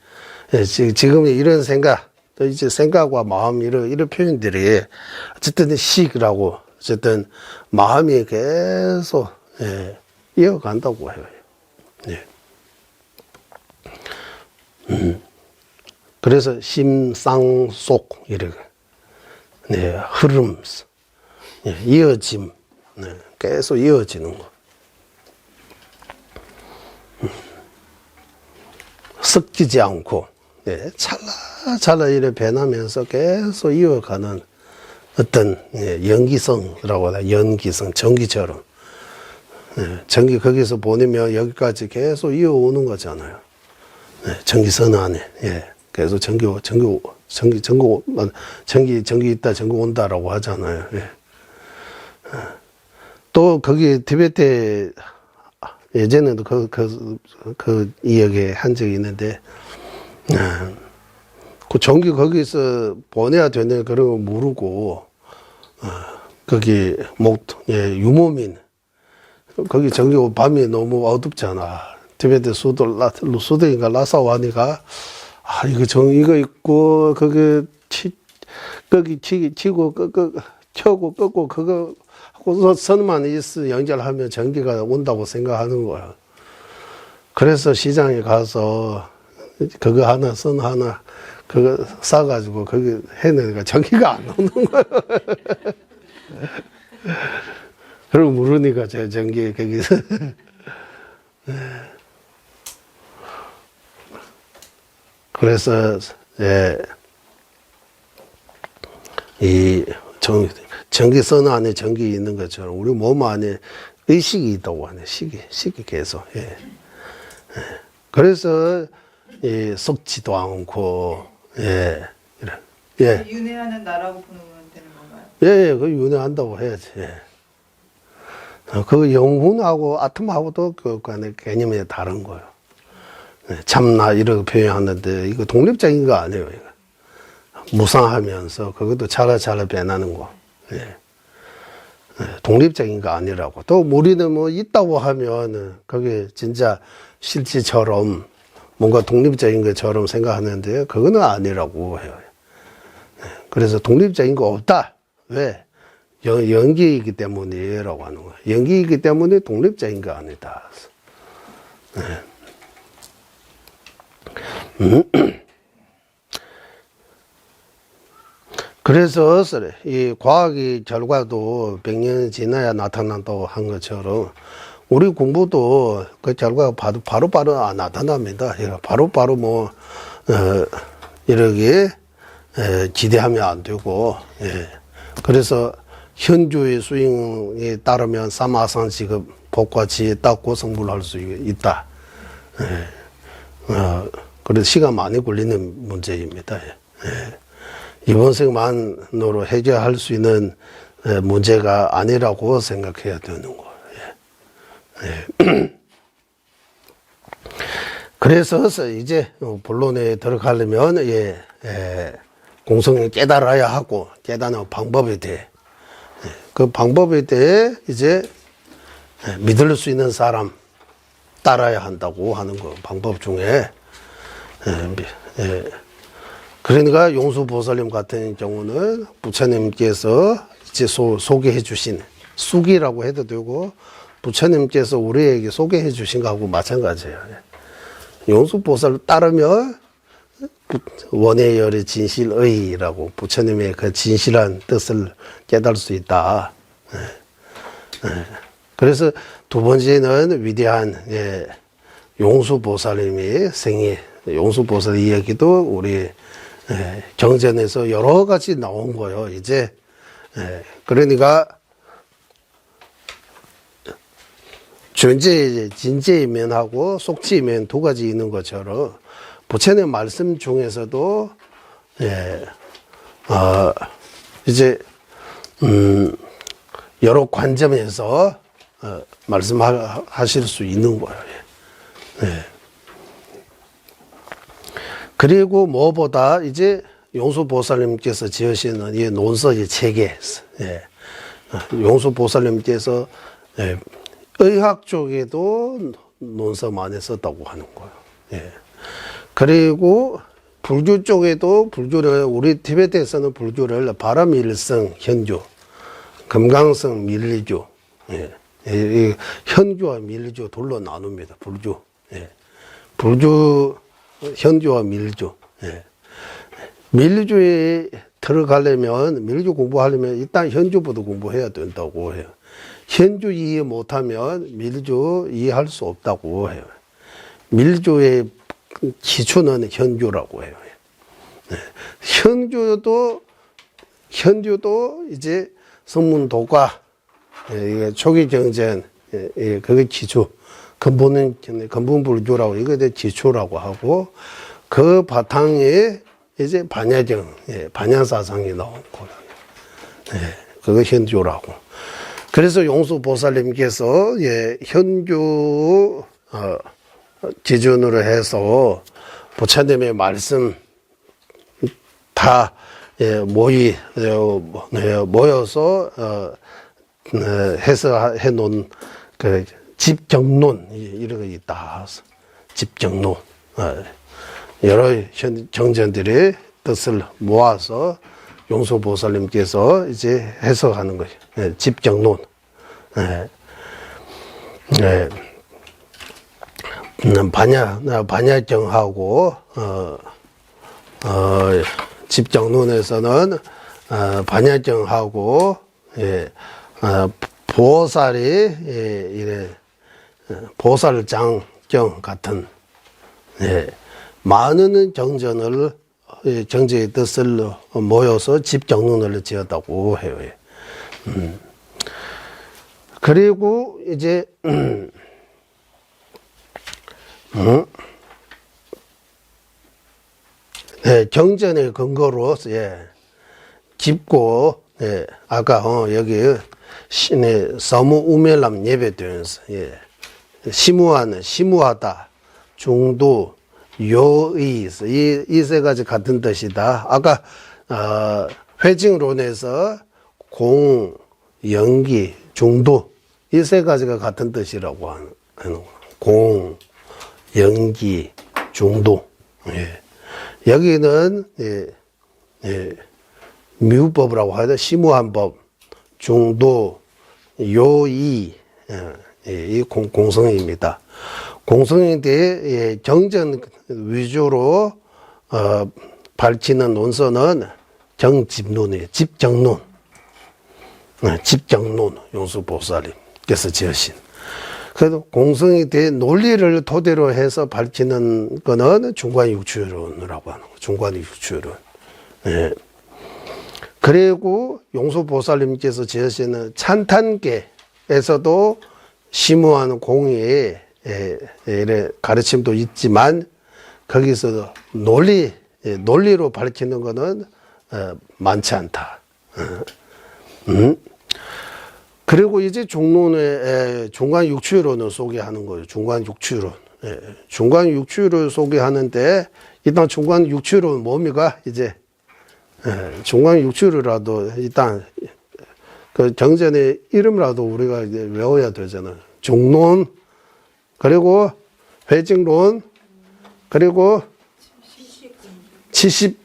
지금 이런 생각, 또 이제 생각과 마음, 이런 표현들이, 어쨌든 식이라고, 어쨌든 마음이 계속, 이어간다고 해요. 그래서 심상속, 이렇게, 흐름, 이어짐, 계속 이어지는 거. 섞이지 않고, 찰나찰나 이렇게 변하면서 계속 이어가는 어떤 연기성이라고 하나, 연기성, 전기처럼. 전기 거기서 보내면 여기까지 계속 이어오는 거잖아요. 전기선 안에, 계속 전기 있다, 전기 온다라고 하잖아요. 또 거기 티베트에 예전에도 그 이야기 한 적이 있는데, 그 전기 거기서 보내야 되는 그런 거 모르고, 거기 유목민 거기 전교 밤이 너무 어둡잖아. 티베트 수도인가 라사와니가 이거 있고 거기 거기 치고 켜고 끄고 그거 하고 선만 연결하면 전기가 온다고 생각하는 거야. 그래서 시장에 가서 그거 하나 선 하나 그거 싸가지고 거기 해내니까 전기가 안 오는 거야. 그리고 모르니까 제 전기 거기서 그래서 이 전기선 안에 전기 있는 것처럼 우리 몸 안에 의식이 있다고 하네. 식이 계속. 그래서 썩지도 않고 이래. 윤회하는 나라고 보면 되는 건가요? 그 윤회한다고 해야지. 그 영혼하고 아tom하고도 그 간의 개념이 다른 거예요. 참나 이렇게 표현하는데 이거 독립적인 거 아니에요. 이거. 무상하면서 그것도 차라차라 변하는 거. 독립적인 거 아니라고. 또 우리는 뭐 있다고 하면 그게 진짜 실체처럼 뭔가 독립적인 것처럼 생각하는데 그거는 아니라고 해요. 그래서 독립적인 거 없다. 왜? 연기이기 때문이라고 하는 거예요. 연기이기 때문에 독립적인 거 아니다. 그래서 이 과학의 결과도 100년 지나야 나타난다고 한 것처럼 우리 공부도 그 결과가 바로바로 나타납니다. 바로바로 이렇게 기대하면 안 되고, 그래서 현주의 수행에 따르면 사마상지급 복과지에 딱 고성불할 수 있다. 그래서 시간 많이 걸리는 문제입니다. 이번 생만으로 해결할 수 있는 문제가 아니라고 생각해야 되는 거예요. 그래서 이제 본론에 들어가려면 공성을 깨달아야 하고 깨닫는 방법에 대해 그 방법에 대해 이제 믿을 수 있는 사람 따라야 한다고 하는 거 방법 중에 그러니까 용수보살님 같은 경우는 부처님께서 이제 소개해 주신 수기라고 해도 되고 부처님께서 우리에게 소개해 주신 거하고 마찬가지예요. 용수보살을 따르면 원의 열의 진실의라고 부처님의 그 진실한 뜻을 깨달을 수 있다. 그래서 두 번째는 위대한 용수보살님이 생애 용수보살 이야기도 우리 경전에서 여러 가지 나온 거예요. 이제 그러니까 존재 진재의 면하고 속지의 면 두 가지 있는 것처럼 부처님 말씀 중에서도 이제 여러 관점에서 말씀하실 수 있는 거예요. 그리고 무엇보다 이제 용수보살님께서 지으시는 이 논서의 체계, 용수보살님께서 의학 쪽에도 논서 많이 썼다고 하는 거예요. 그리고 불교 쪽에도 불교를 우리 티베트에서는 불교를 바라밀성 현주, 금강성 밀리주, 현주와 밀리주 둘로 나눕니다. 불교 현주와 밀주. 밀주에 들어가려면 밀주 공부하려면 일단 현주부터 공부해야 된다고 해요. 현주 이해 못하면 밀주 이해할 수 없다고 해요. 밀주의 기초는 현주라고 해요. 현주도 이제 성문도가 초기 경전 그게 기초. 근본 불교라고 이거에 기초라고 하고 그 바탕에 이제 반야경, 반야사상이 나온 거예요. 그거 현주라고. 그래서 용수보살님께서 현주 기준으로 해서 부처님의 말씀 다 모여서 해석해 놓은 그 집정론 이런 거 있다. 집정론. 여러 정전들의 뜻을 모아서 용서보살님께서 이제 해석하는 거예요. 집정론. 반야정하고 집정론에서는 반야정하고 보살이 이래 보살장경 같은 많은 정전을 정제의 뜻을 모여서 집정론을 지었다고 해요. 그리고 이제 정전의 근거로 깊고 아까 여기 신의 서무 우멜람 예배되면서 심무하다 중도 요의 이 세 가지 같은 뜻이다. 아까 회징론에서 공, 연기, 중도 이 세 가지가 같은 뜻이라고 하는 공, 연기, 중도. 여기는 미우법이라고 하죠. 심우한 법, 중도, 요의 이 공성입니다. 공성인데 정전 위주로 밝히는 논서는 정집론이에요. 집정론. 집정론 용수보살님께서 지으신. 그래도 공성에 대해 논리를 토대로 해서 밝히는 거는 중관육추론이라고 하는 거예요. 중관육추론. 그리고 용수보살님께서 지으시는 찬탄계에서도 심오한 공의 가르침도 있지만 거기서 논리로 밝히는 거는 많지 않다. 그리고 이제 종론의 중관육추론을 소개하는 거예요. 중관육추론. 중관육추를 소개하는데 일단 중관육추론 뭡니까? 이제 중관육추라도 일단 그 정전의 이름이라도 우리가 이제 외워야 되잖아요. 종론, 그리고 회징론, 그리고 70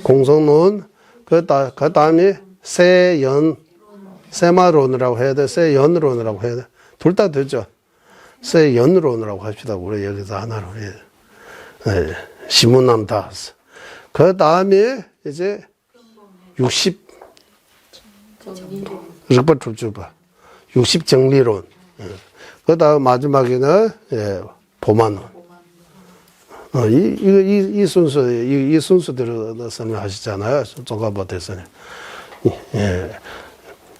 공성론, 그 다음에 세마론이라고 해야 돼. 세연론이라고 해야 돼. 둘 다 되죠. 세연론이라고 합시다. 우리 여기서 하나로. 시문남 다. 그 다음에 이제 60정리론. 그 다음 마지막에는 보만론. 이 순서대로 설명하시잖아요. 종가법에서는.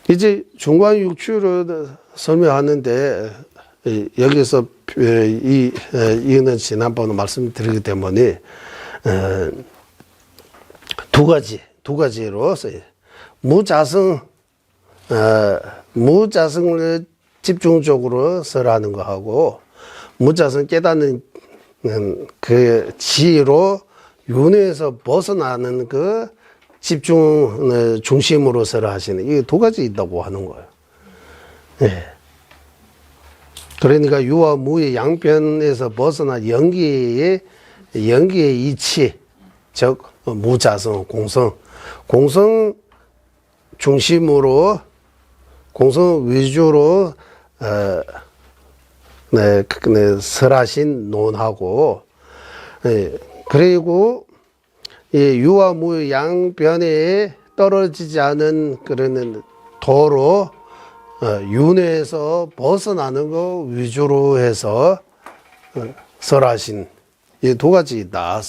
이제 중관육추를 설명하는데 여기서 이거는 지난번에 말씀드리기 때문에 두 가지로 무자성을 집중적으로 설하는 거하고 무자성 깨닫는 그 지혜로 윤회에서 벗어나는 그 집중 중심으로 설하시는 이 두 가지 있다고 하는 거예요. 그러니까 유와 무의 양변에서 벗어나 연기의 이치, 즉 무자성, 공성 중심으로 공성 위주로 설하신 논하고, 그리고 유와 무 양변에 떨어지지 않은 그런 도로 윤회에서 벗어나는 거 위주로 해서 설하신 이 두 가지 있다.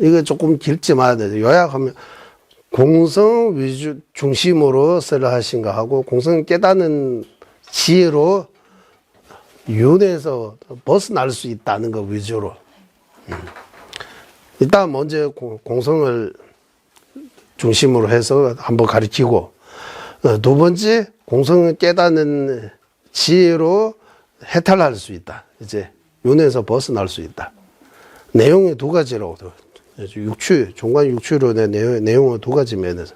이거 조금 길지만 요약하면 공성 위주 중심으로 설하신 거 하고 공성 깨닫는 지혜로 윤회에서 벗어날 수 있다는 거 위주로. 일단 먼저 공성을 중심으로 해서 한번 가르치고, 두 번째 공성을 깨닫는 지혜로 해탈할 수 있다. 이제 윤회에서 벗어날 수 있다. 내용이 두 가지라고 종관 육추론의 내용은 두 가지 면에서.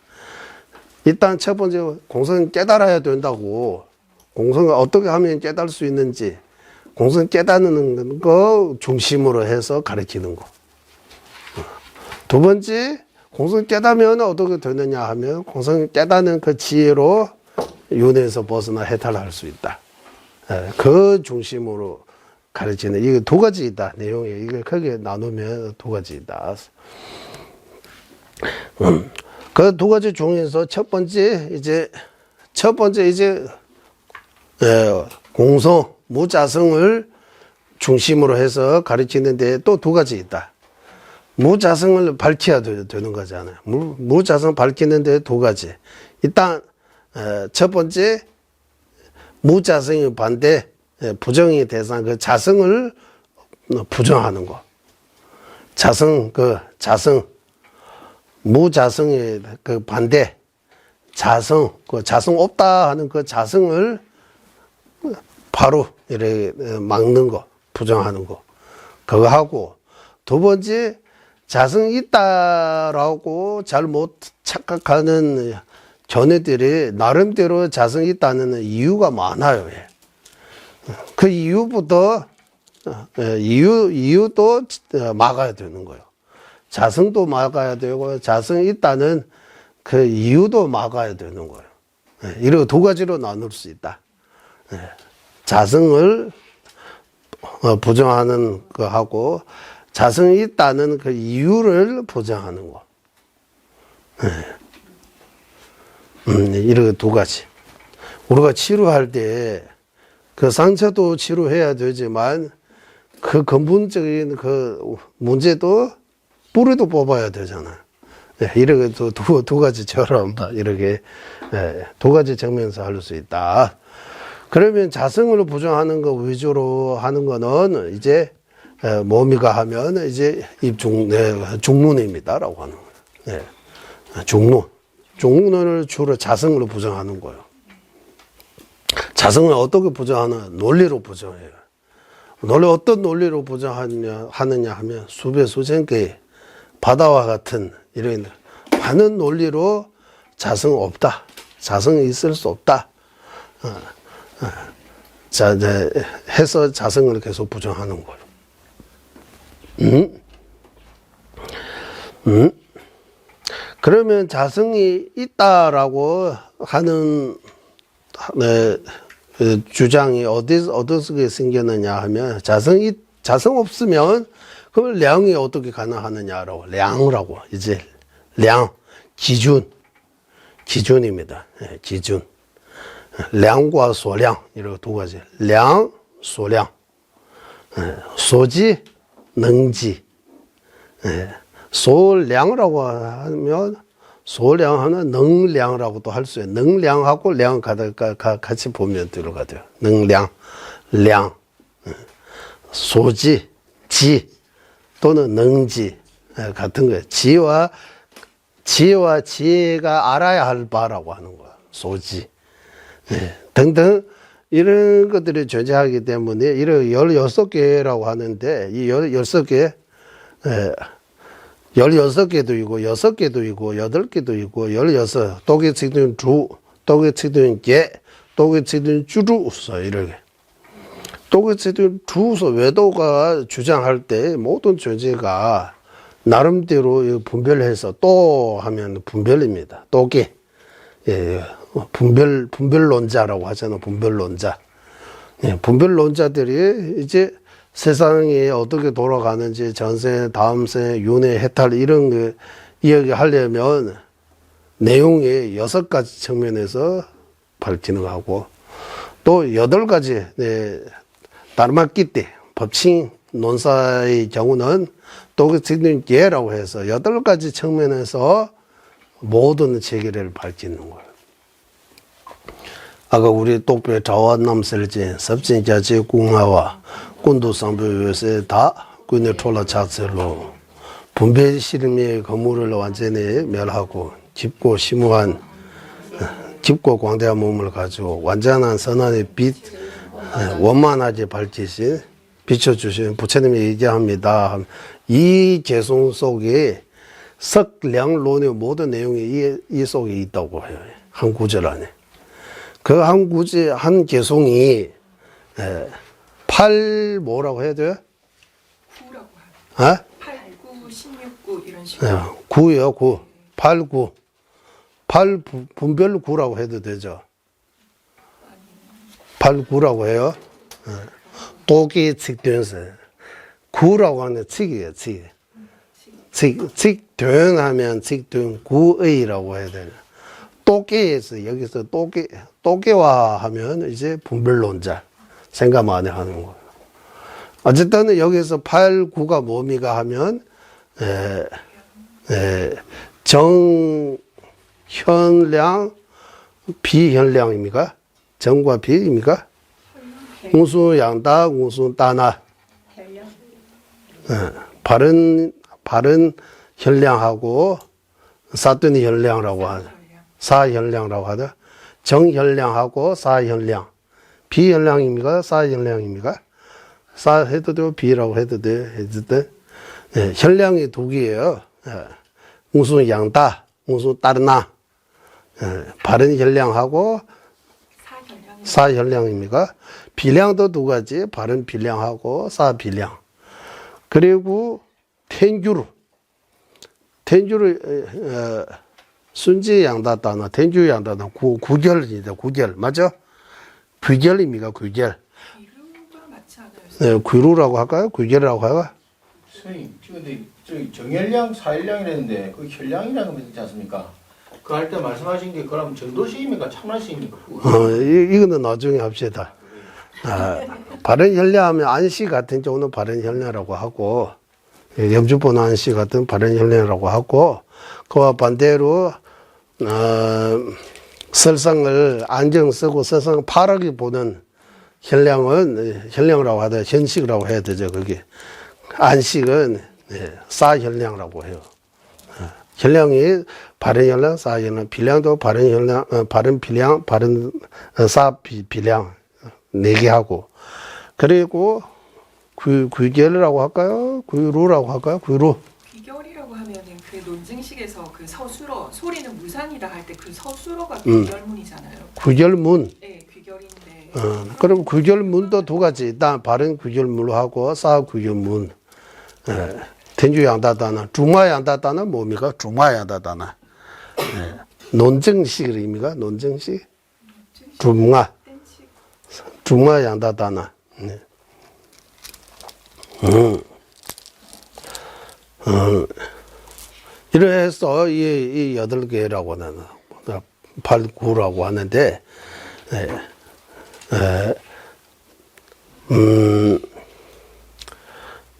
일단 첫 번째, 공성은 깨달아야 된다고. 공성을 어떻게 하면 깨달을 수 있는지, 공성 깨닫는 거 중심으로 해서 가르치는 거. 두 번째, 공성 깨닫으면 어떻게 되느냐 하면, 공성 깨닫는 그 지혜로 윤회에서 벗어나 해탈할 수 있다. 그 중심으로 가르치는, 이게 두 가지이다. 내용이. 이걸 크게 나누면 두 가지이다. 그 두 가지 중에서 첫 번째, 이제, 공성, 무자성을 중심으로 해서 가르치는데 또 두 가지 있다. 무자성을 밝혀야 되는 거잖아요. 무자성 밝히는데 두 가지. 일단, 첫 번째, 무자성의 반대, 부정의 대상, 그 자성을 부정하는 거. 자성, 무자성의 그 반대, 자성, 그 자성 없다 하는 그 자성을 바로 이렇게 막는 거, 부정하는 거. 그거 하고, 두 번째, 자성 있다라고 잘 못 착각하는 견해들이 나름대로 자성 있다는 이유가 많아요. 그 이유부터, 이유도 막아야 되는 거예요. 자성도 막아야 되고, 자성 있다는 그 이유도 막아야 되는 거예요. 이렇게 두 가지로 나눌 수 있다. 자성을 부정하는 거 하고, 자성이 있다는 그 이유를 부정하는 거. 이렇게 두 가지. 우리가 치료할 때 그 상처도 치료해야 되지만 그 근본적인 그 문제도 뿌리도 뽑아야 되잖아요. 이렇게 두 가지처럼 이렇게 두 가지 측면에서 할 수 있다. 그러면 자성을 부정하는 거 위주로 하는 거는 이제 모미가 하면 이제 중론입니다라고 하는 거예요. 중론을 주로 자성으로 부정하는 거예요. 자성을 어떻게 부정하나? 논리로 부정해요. 어떤 논리로 부정하느냐 하면 수배 수천 개의 바다와 같은 이런 많은 논리로 자성 없다. 자성이 있을 수 없다. 자, 이제 해서 자성을 계속 부정하는 거예요. 그러면 자성이 있다라고 하는 그 주장이 어디서 생겼느냐 하면 자성 없으면 그럼 량이 어떻게 가능하느냐라고 량이라고 이제 기준입니다. 기준. 량과 소량 이렇게 두 가지. 량, 소량. 소지, 능지. 소량이라고 하면 소량하는 능량이라고도 할 수 있어요. 능량하고 량 같이 보면 들어가요. 능량, 량, 소지, 지 또는 능지 같은 거예요. 지혜와 지혜가 알아야 할 바라고 하는 거야. 소지 등등 이런 것들이 존재하기 때문에 이런 16개라고 하는데 이 16개 16개도 있고 6개도 있고 8개도 있고 16 독에 치든 독에 치든 독에 치든 주루서 이렇게 독에 치든 주서 외도가 주장할 때 모든 존재가 나름대로 분별해서 또 하면 분별입니다. 독에 분별론자라고 하잖아. 분별론자. 분별론자들이 이제 세상이 어떻게 돌아가는지 전세, 다음세, 윤회, 해탈 이런 거 이야기하려면 내용이 6가지 측면에서 밝히는 거하고 또 8가지 다르마끼띠 법칙 논사의 경우는 독일적인 예라고 해서 8가지 측면에서 모든 체계를 밝히는 거예요. 아까 우리 독배 자원남설지 섭진자지 공화와 군도상부에서 다 군의 톨라 자체로 분배 실험의 거물을 완전히 멸하고 깊고 심오한 깊고 광대한 몸을 가지고 완전한 선한의 빛 원만하게 밝히신 비춰주신 부처님이 얘기합니다. 이 개송 속에 석량론의 모든 내용이 이 속에 있다고 해요. 한 구절 안에. 그 한 구절, 한 개송이, 뭐라고 해야 돼요? 9라고 하요. 어? 8, 9, 16, 9 이런 식으로. 9요, 9. 8, 9. 8 분별 9라고 해도 되죠. 8, 9라고 해요. 또기 측된서 9라고 하는 측이에요, 측. 측된하면 측된 9의라고 해야 되나. 또기에서, 여기서 또기화 하면 이제 분별론자. 생각 많이 하는 거예요. 어쨌든 여기서 8, 9가 뭡니까 하면, 정현량, 비현량입니까? 정과 비입니까? 우수양다, 우수따나. 바른 현량하고 사또니 현량이라고 하죠. 사현량이라고 하죠. 정현량하고 사현량. 비현량입니까? 사현량입니까? 사 해도 되고 비라고 해도 돼. 어쨌든 현량이 두 개예요. 우수양다, 우수따르나. 바른 현량하고 사현량입니까? 비량도 두 가지, 바른 비량하고 사비량. 그리고 텐주를 순지양다다나 텐주양다나 구결입니다. 구결 맞죠? 귀결입니까? 귀결. 귀루가 맞지 않아요? 네, 귀루라고 할까요? 귀결이라고 할까요? 선생님, 근데 저기 정혈량, 사혈량이라는데 그 혈량이라는 거 있지 않습니까? 그 할 때 말씀하신 게 그럼 전도시입니까? 참나시입니까? 이거는 나중에 합시다. 바른 혈량하면 안시 같은 경우는 바른 혈량이라고 하고, 염주본 안시 같은 바른 혈량이라고 하고, 그와 반대로, 설상을 안정 쓰고 설상을 파랗게 보는 혈량은 혈량이라고 하다, 현식이라고 해야 되죠, 그게. 안식은 사혈량이라고 해요. 혈량이 바른 혈량, 사혈량, 비량도 바른 혈량, 바른 비량, 바른 사비량 네 개 하고, 그리고 귀결이라고 할까요? 귀루라고 할까요? 귀루. 귀결이라고 하면은 그 논증식에서 그 서술어 소리는 무산이다 할 때 그 서술어가 귀결문이잖아요. 귀결문. 네, 귀결인데. 그럼 귀결문도 두 가지. 일단 바른 귀결문하고 사 귀결문. 텐주양다다나, 중마양다다는 뭡니까? 중마양다다나. 논증식입니까? 논증식? 중마. 중마양다다나. 네. 이래서 이 8개라고 하는, 8, 9라고 하는데,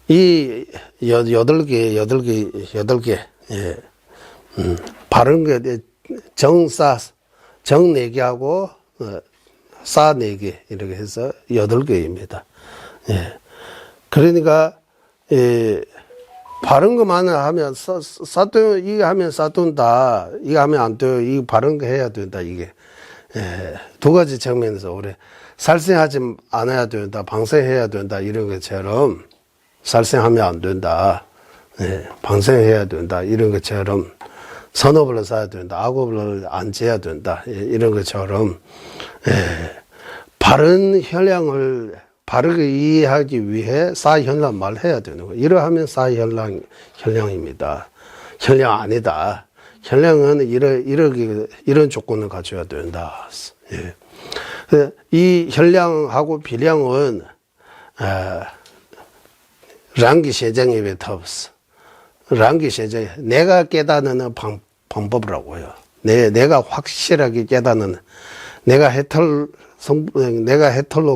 이 8개, 예. 바른 게, 정 4개하고, 사 4개, 이렇게 해서 8개입니다. 예. 그러니까, 바른 것만 하면, 이거 하면 사돈다, 이거 하면 안 돼요, 이거 바른 거 해야 된다, 이게. 두 가지 측면에서, 우리, 살생하지 않아야 된다, 방생해야 된다, 이런 것처럼, 살생하면 안 된다. 방생해야 된다. 이런 것처럼 선업을 써야 된다. 악업을 안 지어야 된다. 이런 것처럼 바른 혈량을 바르게 이해하기 위해 사현란 말 해야 되는 거예요. 이러하면 사현량입니다. 혈량 아니다. 혈량은 이런 조건을 갖춰야 된다. 이 혈량하고 비량은 랑기세정이 왜 없어? 랑기세정, 내가 깨닫는 방법이라고 해요. 내가 확실하게 깨닫는, 내가 해탈로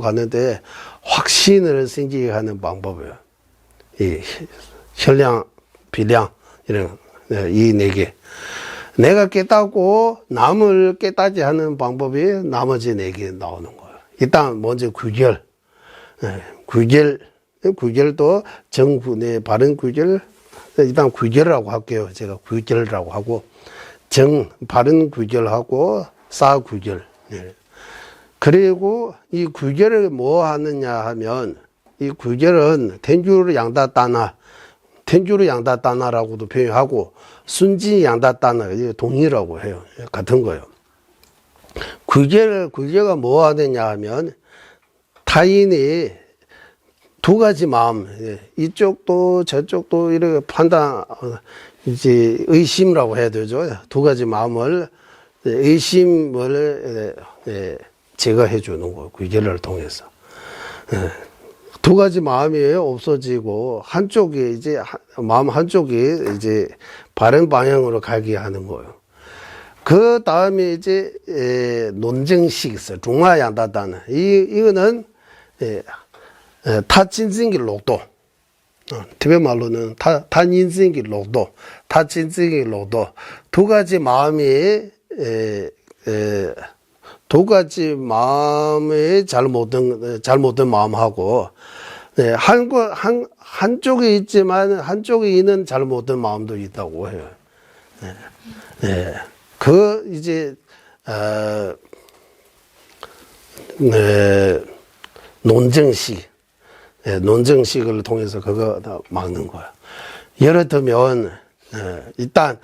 가는데 확신을 생기게 방법이에요. 이 혈량, 비량, 이런, 이 4개. 내가 깨닫고 남을 깨닫지 않는 방법이 나머지 4개 나오는 거예요. 일단 먼저 귀결. 귀결도 바른 귀결, 일단 귀결이라고 할게요. 제가 귀결이라고 하고, 바른 귀결하고, 사 귀결. 그리고 이 귀결을 뭐 하느냐 하면, 이 구결은 텐주르 양다따나, 텐주르 양다따나라고도 표현하고 순진 양다따나 동일하고 해요. 같은 거예요. 구결가 뭐 하느냐 하면 타인이 두 가지 마음, 이쪽도 저쪽도 이렇게 판단, 이제 의심이라고 해야 되죠. 두 가지 마음을, 의심을 제거해 주는 거예요. 구결을 통해서. 두 가지 마음이 없어지고 한쪽이 이제 마음 한쪽이 이제 바른 방향으로 가게 하는 거예요. 그 다음에 이제 논쟁식 있어요. 중화양다다는 이거는 타진생기 로도, 티베트 말로는 타인생기 로도, 타진생기 로도 두 가지 마음이 두 가지 마음의 잘못된 마음하고, 한쪽에 있지만, 한쪽에 있는 잘못된 마음도 있다고 해요. 이제, 논쟁식을 통해서 그거 다 막는 거야. 예를 들면, 일단,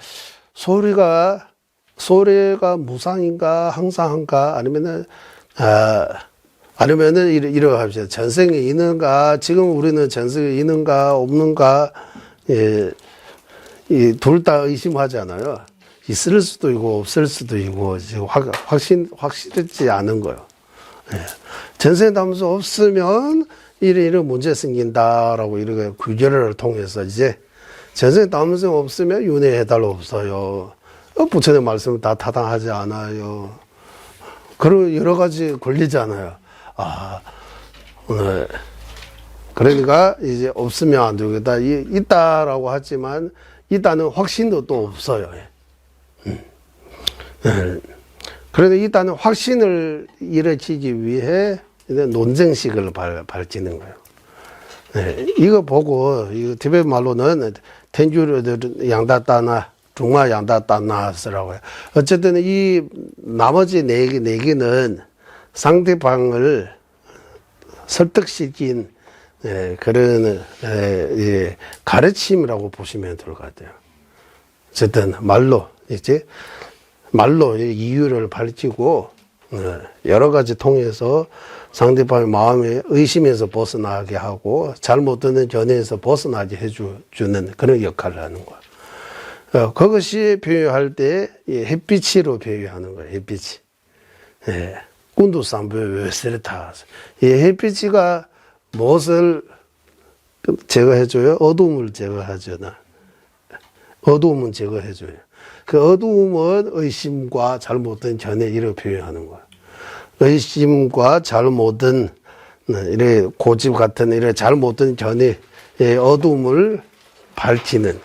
소리가 무상인가, 항상한가, 아니면은, 이러 합시다. 전생에 있는가, 지금 우리는 전생에 있는가, 없는가, 둘 다 의심하잖아요. 있을 수도 있고, 없을 수도 있고, 지금 확실하지 않은 거예요. 전생 담수 없으면, 이런 문제 생긴다라고 이렇게 구결을 통해서 이제, 전생 담수 없으면 윤회해달 없어요. 부처님 말씀은 다 타당하지 않아요. 그리고 여러 가지 걸리잖아요. 그러니까 이제 없으면 안 되겠다. 있다라고 하지만 있다는 확신도 또 없어요. 그래서 일단은 확신을 일으키기 위해 논쟁식을 밝히는 거예요. 이거 보고 이거 티베트 말로는 텐주르 양다따나 중화 양다따나스라고 해요. 어쨌든 이 나머지 네 개는 상대방을 설득시킨 그런 가르침이라고 보시면 될 것 같아요. 어쨌든 말로 이유를 밝히고 여러 가지 통해서 상대방의 마음의 의심에서 벗어나게 하고 잘못되는 견해에서 벗어나게 해주는 그런 역할을 하는 거예요. 그것이 표현할 때 햇빛으로 표현하는 거예요. 햇빛이. 군두삼부의 외세르타. 이 햇빛이가 무엇을 제거해줘요? 어두움을 제거하죠. 어두움은 제거해줘요. 그 어두움은 의심과 잘못된 견해 이렇게 표현하는 거예요. 의심과 잘못된 이래 고집 같은 이래 잘못된 견해의 어두움을 밝히는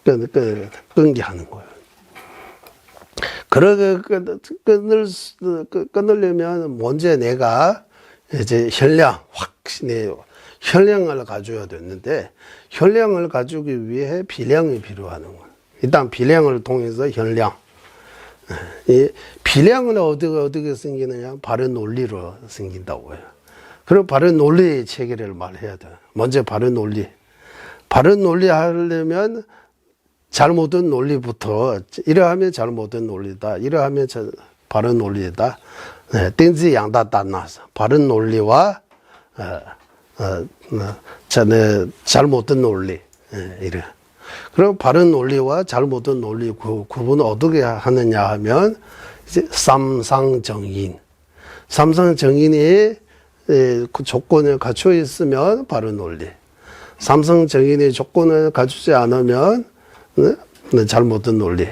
끊게 거예요. 그렇게 끊으려면 먼저 내가 이제 현량을 가져야 되는데 현량을 가지기 위해 비량이 필요하는 거예요. 일단 비량을 통해서 현량. 이 비량은 어떻게 생기느냐? 바른 논리로 생긴다고 해요. 그리고 바른 논리의 체계를 말해야 돼요. 먼저 바른 논리. 바른 논리 하려면 잘못된 논리부터 이러하면 잘못된 논리다. 이러하면 바른 논리다. 땡지 양다따나서 바른 논리와 잘못된 논리 이래. 그리고 바른 논리와 잘못된 논리 구분을 어떻게 하느냐 하면 이제 삼상정인. 삼상정인이 그 조건을 갖추어 있으면 바른 논리. 삼상정인의 조건을 갖추지 않으면 잘못된 논리.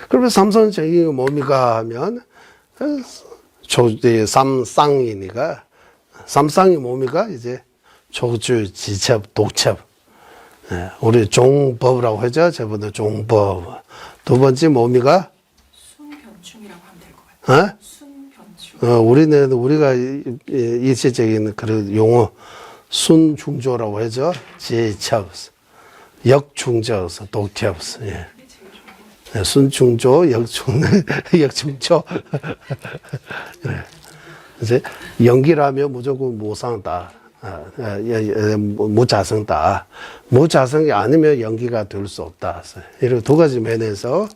그러면 삼상정인이 뭡니까 하면 삼상이니까 삼상이 뭡니까 이제 조주, 지첩, 독첩. 우리 종법이라고 하죠. 저번에 종법. 두 번째 뭡니까? 순변충이라고 하면 될 것 같아요. 순변충. 우리가 일시적인 그런 용어 순중조라고 하죠. 지첩, 역중조, 독첩. 순중조, 역중조. 이제 연기라면 무조건 모상다. 무자성다. 무자성이 아니면 연기가 될 수 없다. 이런 두 가지 면에서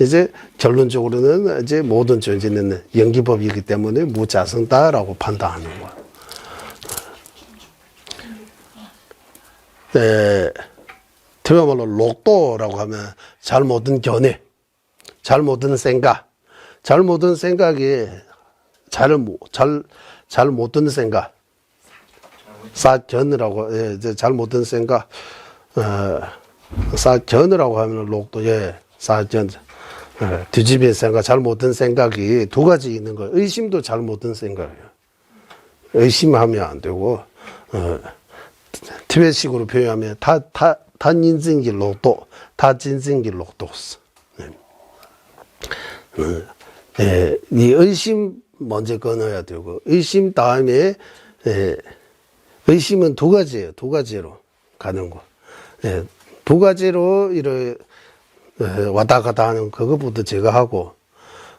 이제 결론적으로는 이제 모든 존재는 연기법이기 때문에 무자성다라고 판단하는 거야. 네, 틀어말로 록도라고 하면 잘못된 견해, 잘못된 생각, 잘못된 생각이 잘못된 생각, 사견이라고, 예, 이제 잘못된 생각, 사견이라고 하면 록도, 예, 사견, 뒤집힌 생각, 잘못된 생각이 두 가지 있는 거예요. 의심도 잘못된 생각이에요. 의심하면 안 되고, 티베트식으로 표현하면 다인생기 록도, 다진생기 록도스. 예, 이 의심 먼저 끊어야 되고, 의심 다음에, 예, 의심은 두 가지예요. 두 가지로 가는 거. 예, 두 가지로 이렇게 왔다 갔다 하는 그것부터 제거하고,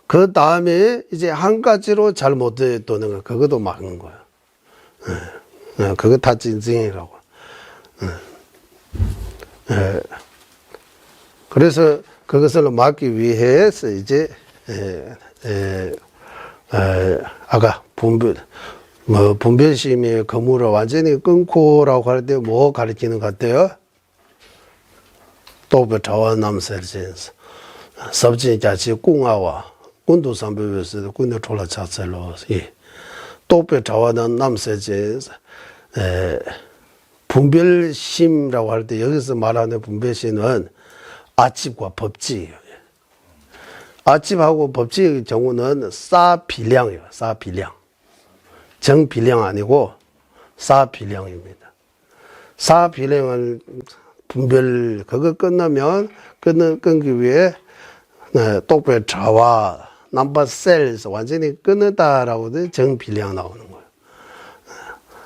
그 다음에 이제 한 가지로 잘못되는 거, 그것도 막는 거예요. 예, 그거 다 진정이라고. 예, 그래서 그것을 막기 위해서 이제 아까 분별심의 거물을 완전히 끊고라고 할 때 뭐 가르치는 것 같아요? 또베 자원 남설진스 섭진자치 공아와 군도상배에서 군도 졸라 자체로 또베 자원 남설진스 분별심이라고 할 때 여기서 말하는 분별심은 아집과 법지예요. 아집하고 법지의 경우는 싸비량이에요. 싸비량. 정비량 아니고 싸비량입니다. 싸비량을 분별 그거 끝나면 끊기 위해 똑배 자와 넘버 셀에서 완전히 끊었다라고 정비량 나오는 거예요.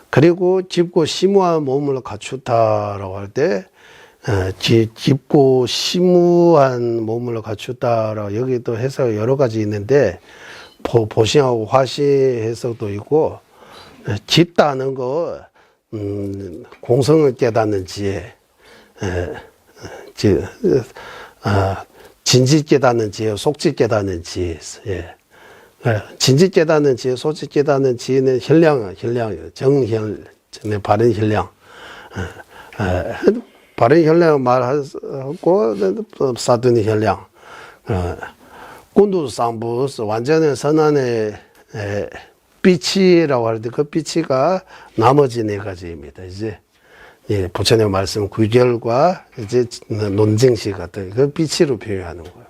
그리고 짚고 심우한 몸을 갖추다라고 할 때 짚고 심우한 몸을 갖추다라고 여기 또 해석 여러 가지 있는데 보싱하고 화시 해석도 있고 짚다는 거 공성을 깨닫는 지혜 진지 깨닫는 지혜 속지 깨닫는 지혜 예. 진지 깨닫는 지혜 속지 깨닫는 지혜는 혈량이에요. 정혈 바른 혈량 바른 혈량 말하고 사드니 혈량 군두상부스 완전히 선안의 빛이라고 할 때 그 빛이가 나머지 네 가지입니다. 이제 예, 부처님 말씀 구결과 이제 논쟁식 같은 그 빛으로 표현하는 거예요.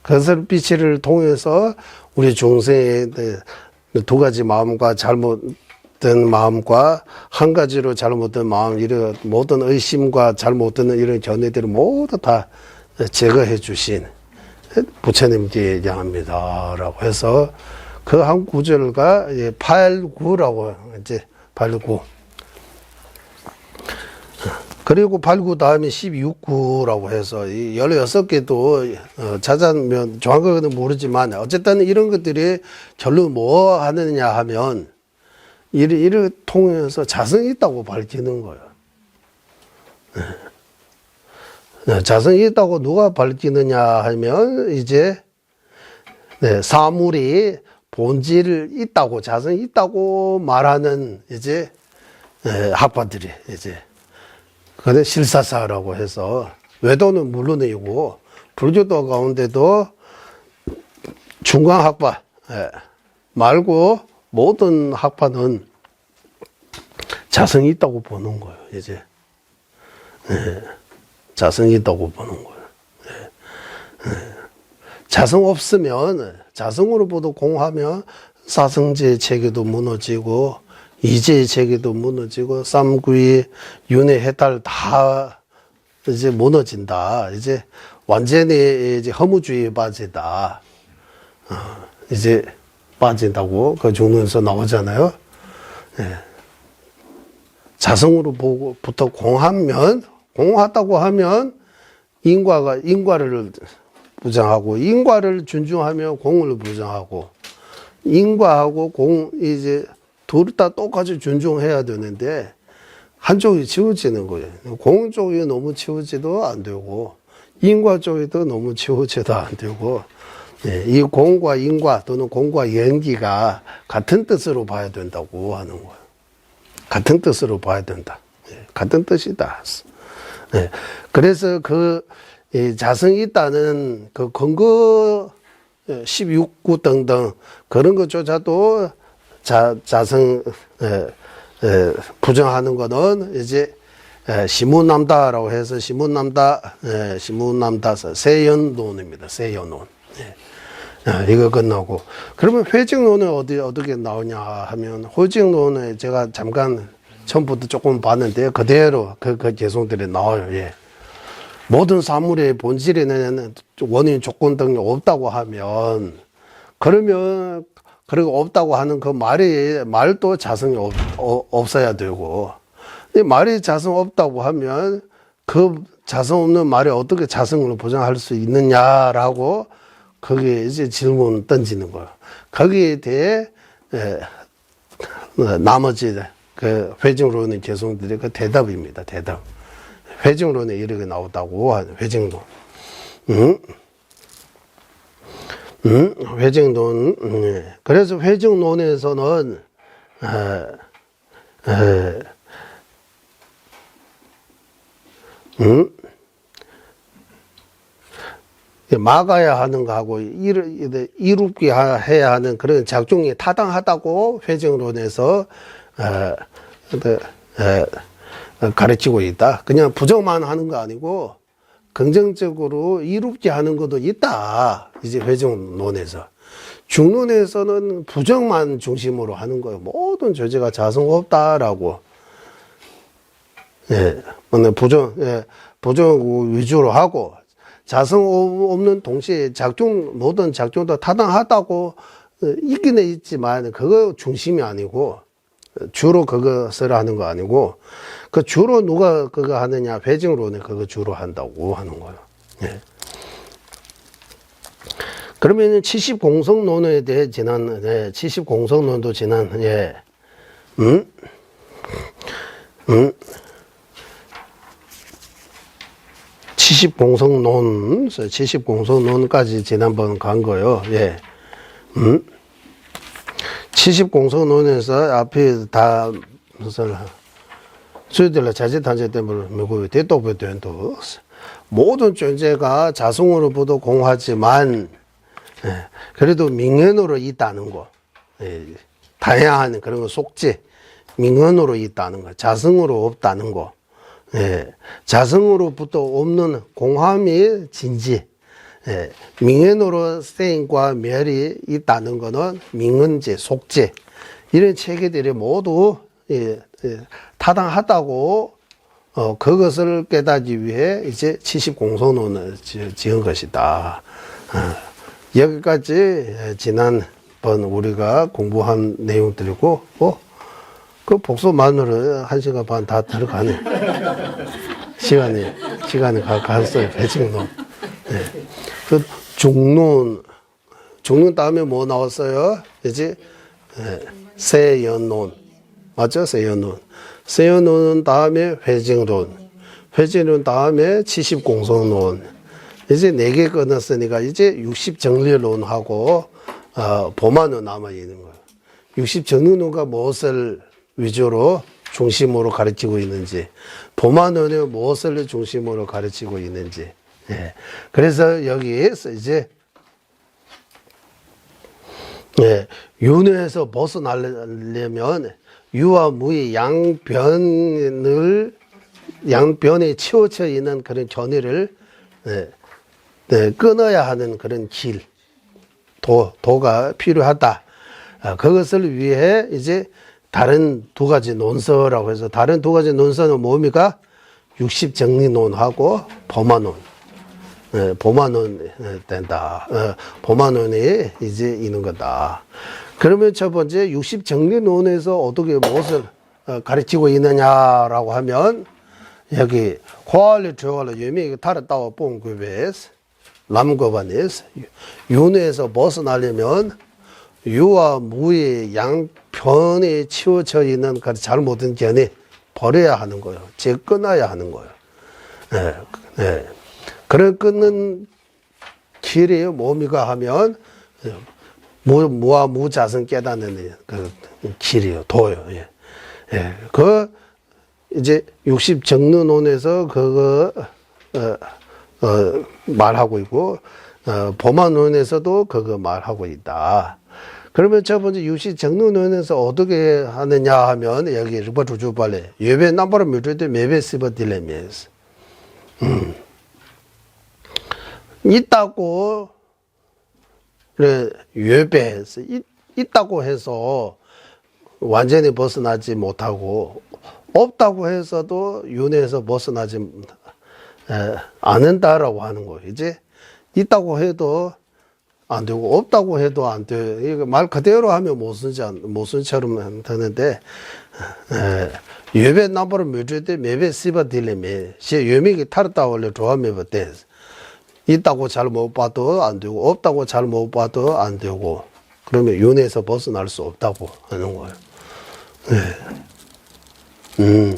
그것을 빛을 통해서 우리 중생의 두 가지 마음과 잘못된 마음과 한 가지로 잘못된 마음 이런 모든 의심과 잘못된 이런 견해들을 모두 다 제거해 주신 부처님께 얘기합니다라고 해서 그 한 구절과 8구라고 이제 8구 그리고 8구 다음에 16구라고 해서 이 16개도 찾아면 정확하게는 모르지만 어쨌든 이런 것들이 결론 뭐 하느냐 하면 이를 통해서 자성이 있다고 밝히는 거예요. 자성이 있다고 누가 밝히느냐 하면 이제 사물이 본질 있다고 자성이 있다고 말하는 이제 학파들이 이제 그게 실사사라고 해서 외도는 물론이고 불교도 가운데도 중간 학파 말고 모든 학파는 자성이 있다고 보는 거예요. 이제 자성이 있다고 보는 거예요. 자성 없으면 자성으로부터 공하면 사성제 체계도 무너지고 이제 체계도 무너지고 쌈구이 윤회 해탈 다 이제 무너진다. 이제 완전히 이제 허무주의에 빠지다. 이제 빠진다고 그 중론에서 나오잖아요. 자성으로부터 공하다고 하면 인과를 부정하고 인과를 존중하며 공을 부정하고 인과하고 공 이제 둘 다 똑같이 존중해야 되는데 한쪽이 치우치는 거예요. 공 쪽이 너무 치우치도 안 되고 인과 쪽에도 너무 치우치도 안 되고 예, 이 공과 인과 또는 공과 연기가 같은 뜻으로 봐야 된다고 하는 거예요. 같은 뜻으로 봐야 된다. 예, 같은 뜻이다. 예, 그래서 자성이 있다는 그 근거 16구 등등 그런 것조차도 자성 부정하는 거는 이제 시문남다라고 해서 시문남다서 세연론입니다. 세연론. 이거 끝나고 그러면 회증론은 어떻게 나오냐 하면 회증론에 제가 잠깐 처음부터 조금 봤는데 그대로 그 개성들이 나와요. 예. 모든 사물의 본질에는 원인 조건 등이 없다고 하면 그러면 그리고 없다고 하는 그 말도 자성이 없어야 되고 이 말이 자성 없다고 하면 그 자성 없는 말이 어떻게 자성을 보장할 수 있느냐라고 거기에 이제 질문 던지는 거예요. 거기에 대해 나머지 그 회증론의 개성들의 그 대답입니다. 대답. 회증론에 이렇게 나오다고 하는 회증론. 회증론. 그래서 회증론에서는 막아야 하는 거하고 이롭게 해야 하는 그런 작중이 타당하다고 회증론에서 가르치고 있다. 그냥 부정만 하는 거 아니고 긍정적으로 이롭게 하는 것도 있다. 이제 회증론에서. 중론에서는 부정만 중심으로 하는 거예요. 모든 존재가 자성 없다라고. 예, 부정 위주로 하고 자성 없는 동시에 모든 작중도 타당하다고 있기는 있지만 그거 중심이 아니고 주로 그것을 하는 거 아니고 그 주로 누가 그거 하느냐 회증론에 그거 주로 한다고 하는 거예요. 예. 그러면 70공성론에 대해 70공성론도 지난 70공성론까지 지난번 간 거요. 예. 70공성론에서 앞에 다 무슨 저희들 자재탄재 때문에 미국의 대도배된도 모든 존재가 자성으로부터 공하지만 그래도 민간으로 있다는 거. 다양한 그런 거 속죄 민간으로 있다는 거. 자성으로 없다는 거. 자성으로부터 없는 공함이 진지. 명예노로 생과 멸이 있다는 것은 명언제, 속죄 이런 체계들이 모두 타당하다고 그것을 깨닫기 위해 이제 70공성론을 지은 것이다. 여기까지 지난번 우리가 공부한 내용들이고 그 복수만으로 1시간 반 다 들어가네. 시간이 갔어요. 회증론. 그 중론 다음에 뭐 나왔어요? 이제 세연론 맞죠? 세연론 다음에 회증론 다음에 70공성론 이제 4개 끝났으니까 이제 60정리론하고 보만론 남아 있는 거예요. 60정리론가 무엇을 위주로 중심으로 가르치고 있는지, 보만론이 무엇을 중심으로 가르치고 있는지. 예. 그래서 여기에서 이제 윤회에서 벗어나려면 유와 무의 양변에 치우쳐 있는 그런 견해를 끊어야 하는 그런 길, 도가 필요하다. 그것을 위해 이제 다른 2가지 논서라고 해서 다른 2가지 논서는 뭡니까? 60정리론하고 보만론. 보만론 된다. 보만론이 이제 있는 거다. 그러면 첫 번째 60정리론에서 어떻게 무엇을 가르치고 있느냐라고 하면 여기 퀄리티와 유명하게 다르다고 본급에서 남고반에서 윤회에서 벗어나려면 유와 무의 양편에 치우쳐 있는 그 잘못된 견해 버려야 하는 거예요. 제 끊어야 하는 거예요. 예, 예. 그걸 끊는 길이 뭡니까 하면 무와 무자성 깨닫는 그 길이요, 도요. 예. 예. 그 이제 60정론에서 그거 말하고 있고 보만론에서도 그거 말하고 있다. 그러면 첫 번째 60정론에서 어떻게 하느냐 하면 여기 르바주주발레 예배 남바로 묘주대 매배 시버딜레미스 있다고 예배해서 있다고 해서 완전히 벗어나지 못하고 없다고 해서도 윤회에서 벗어나지 않는다라고 하는 거예요. 이제 있다고 해도 안 되고 없다고 해도 안 돼요. 이거 말 그대로 하면 모순처럼 되는데 예배 남바로 묘주대 매배 시바딜레미 시 예미기 타르다 원래 좋아하면 돼. 있다고 잘 못 봐도 안 되고 없다고 잘 못 봐도 안 되고 그러면 윤회에서 벗어날 수 없다고 하는 거예요. 네.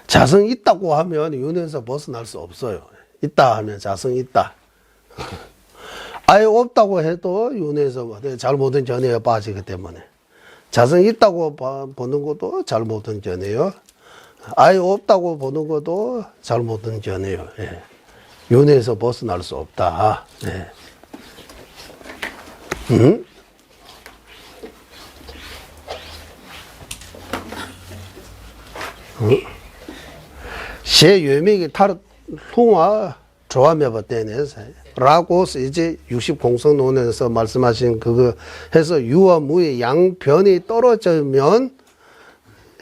자성 있다고 하면 윤회에서 벗어날 수 없어요. 있다 하면 자성 있다. 아예 없다고 해도 윤회에서 잘못된 견해에 빠지기 때문에 자성 있다고 보는 것도 잘못된 견해요. 아예 없다고 보는 것도 잘못된 견해요. 예. 윤회에서 벗어날 수 없다. 예. 제 유명이 타르 통화 조합해봐 때네서 라고 이제 60공성론에서 말씀하신 그거 해서 유와 무의 양변이 떨어지면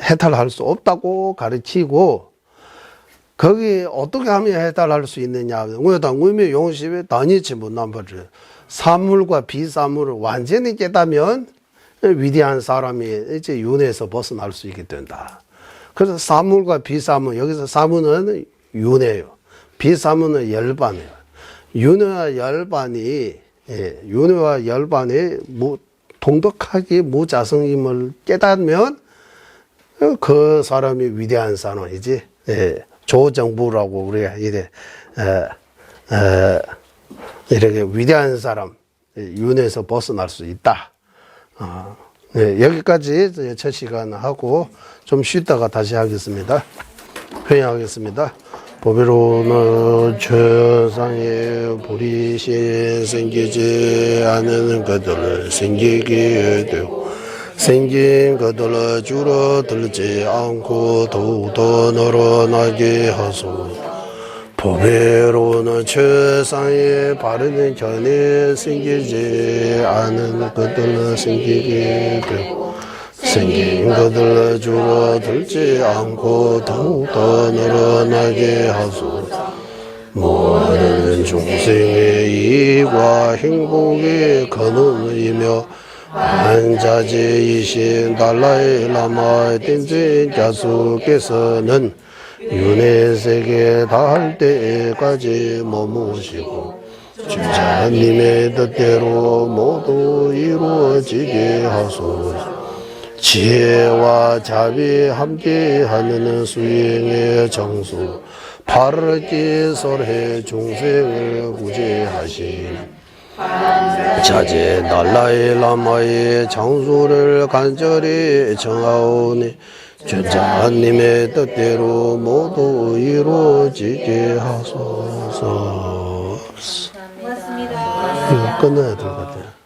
해탈할 수 없다고 가르치고 거기 어떻게 하면 해탈할 수 있느냐 왜당 의미 용식에 단위치 못난 거죠. 사물과 비사물을 완전히 깨닫면 위대한 사람이 이제 윤회에서 벗어날 수 있게 된다. 그래서 사물과 비사물 여기서 사물은 윤회예요. 비사물은 열반이에요. 윤회와 열반이 윤회와 열반이 동덕하게 무자성임을 깨닫으면 그 사람이 위대한 사람이지. 조정부라고 우리가 이렇게 위대한 사람 윤회에서 벗어날 수 있다. 여기까지 첫 시간 하고 좀 쉬다가 다시 하겠습니다. 회의하겠습니다. 보배로는 최상의 불이시 생기지 않은 것들을 생기게 되고 생긴 것들을 줄어들지 않고 더욱더 늘어나게 하소서. 보배로는 최상의 바르는 견해 생기지 않은 것들을 생기게 되고 생긴 것들을 줄어들지 않고 더욱더 늘어나게 하소서. 모든 중생의 이익과 행복의 근원이며 한자제이신 달라이 라마 땡진 자수께서는 윤회 세계 닿을 때까지 머무시고 주자님의 뜻대로 모두 이루어지게 하소서. 지혜와 자비 함께하는 수행의 정수 바르게 설해 중생을 구제하시는 자제 달라이 라마의 장수를 간절히 청하오니 주자님의 뜻대로 모두 이루어지게 하소서. 고맙습니다. 이거 끝내야 될 것 같아요.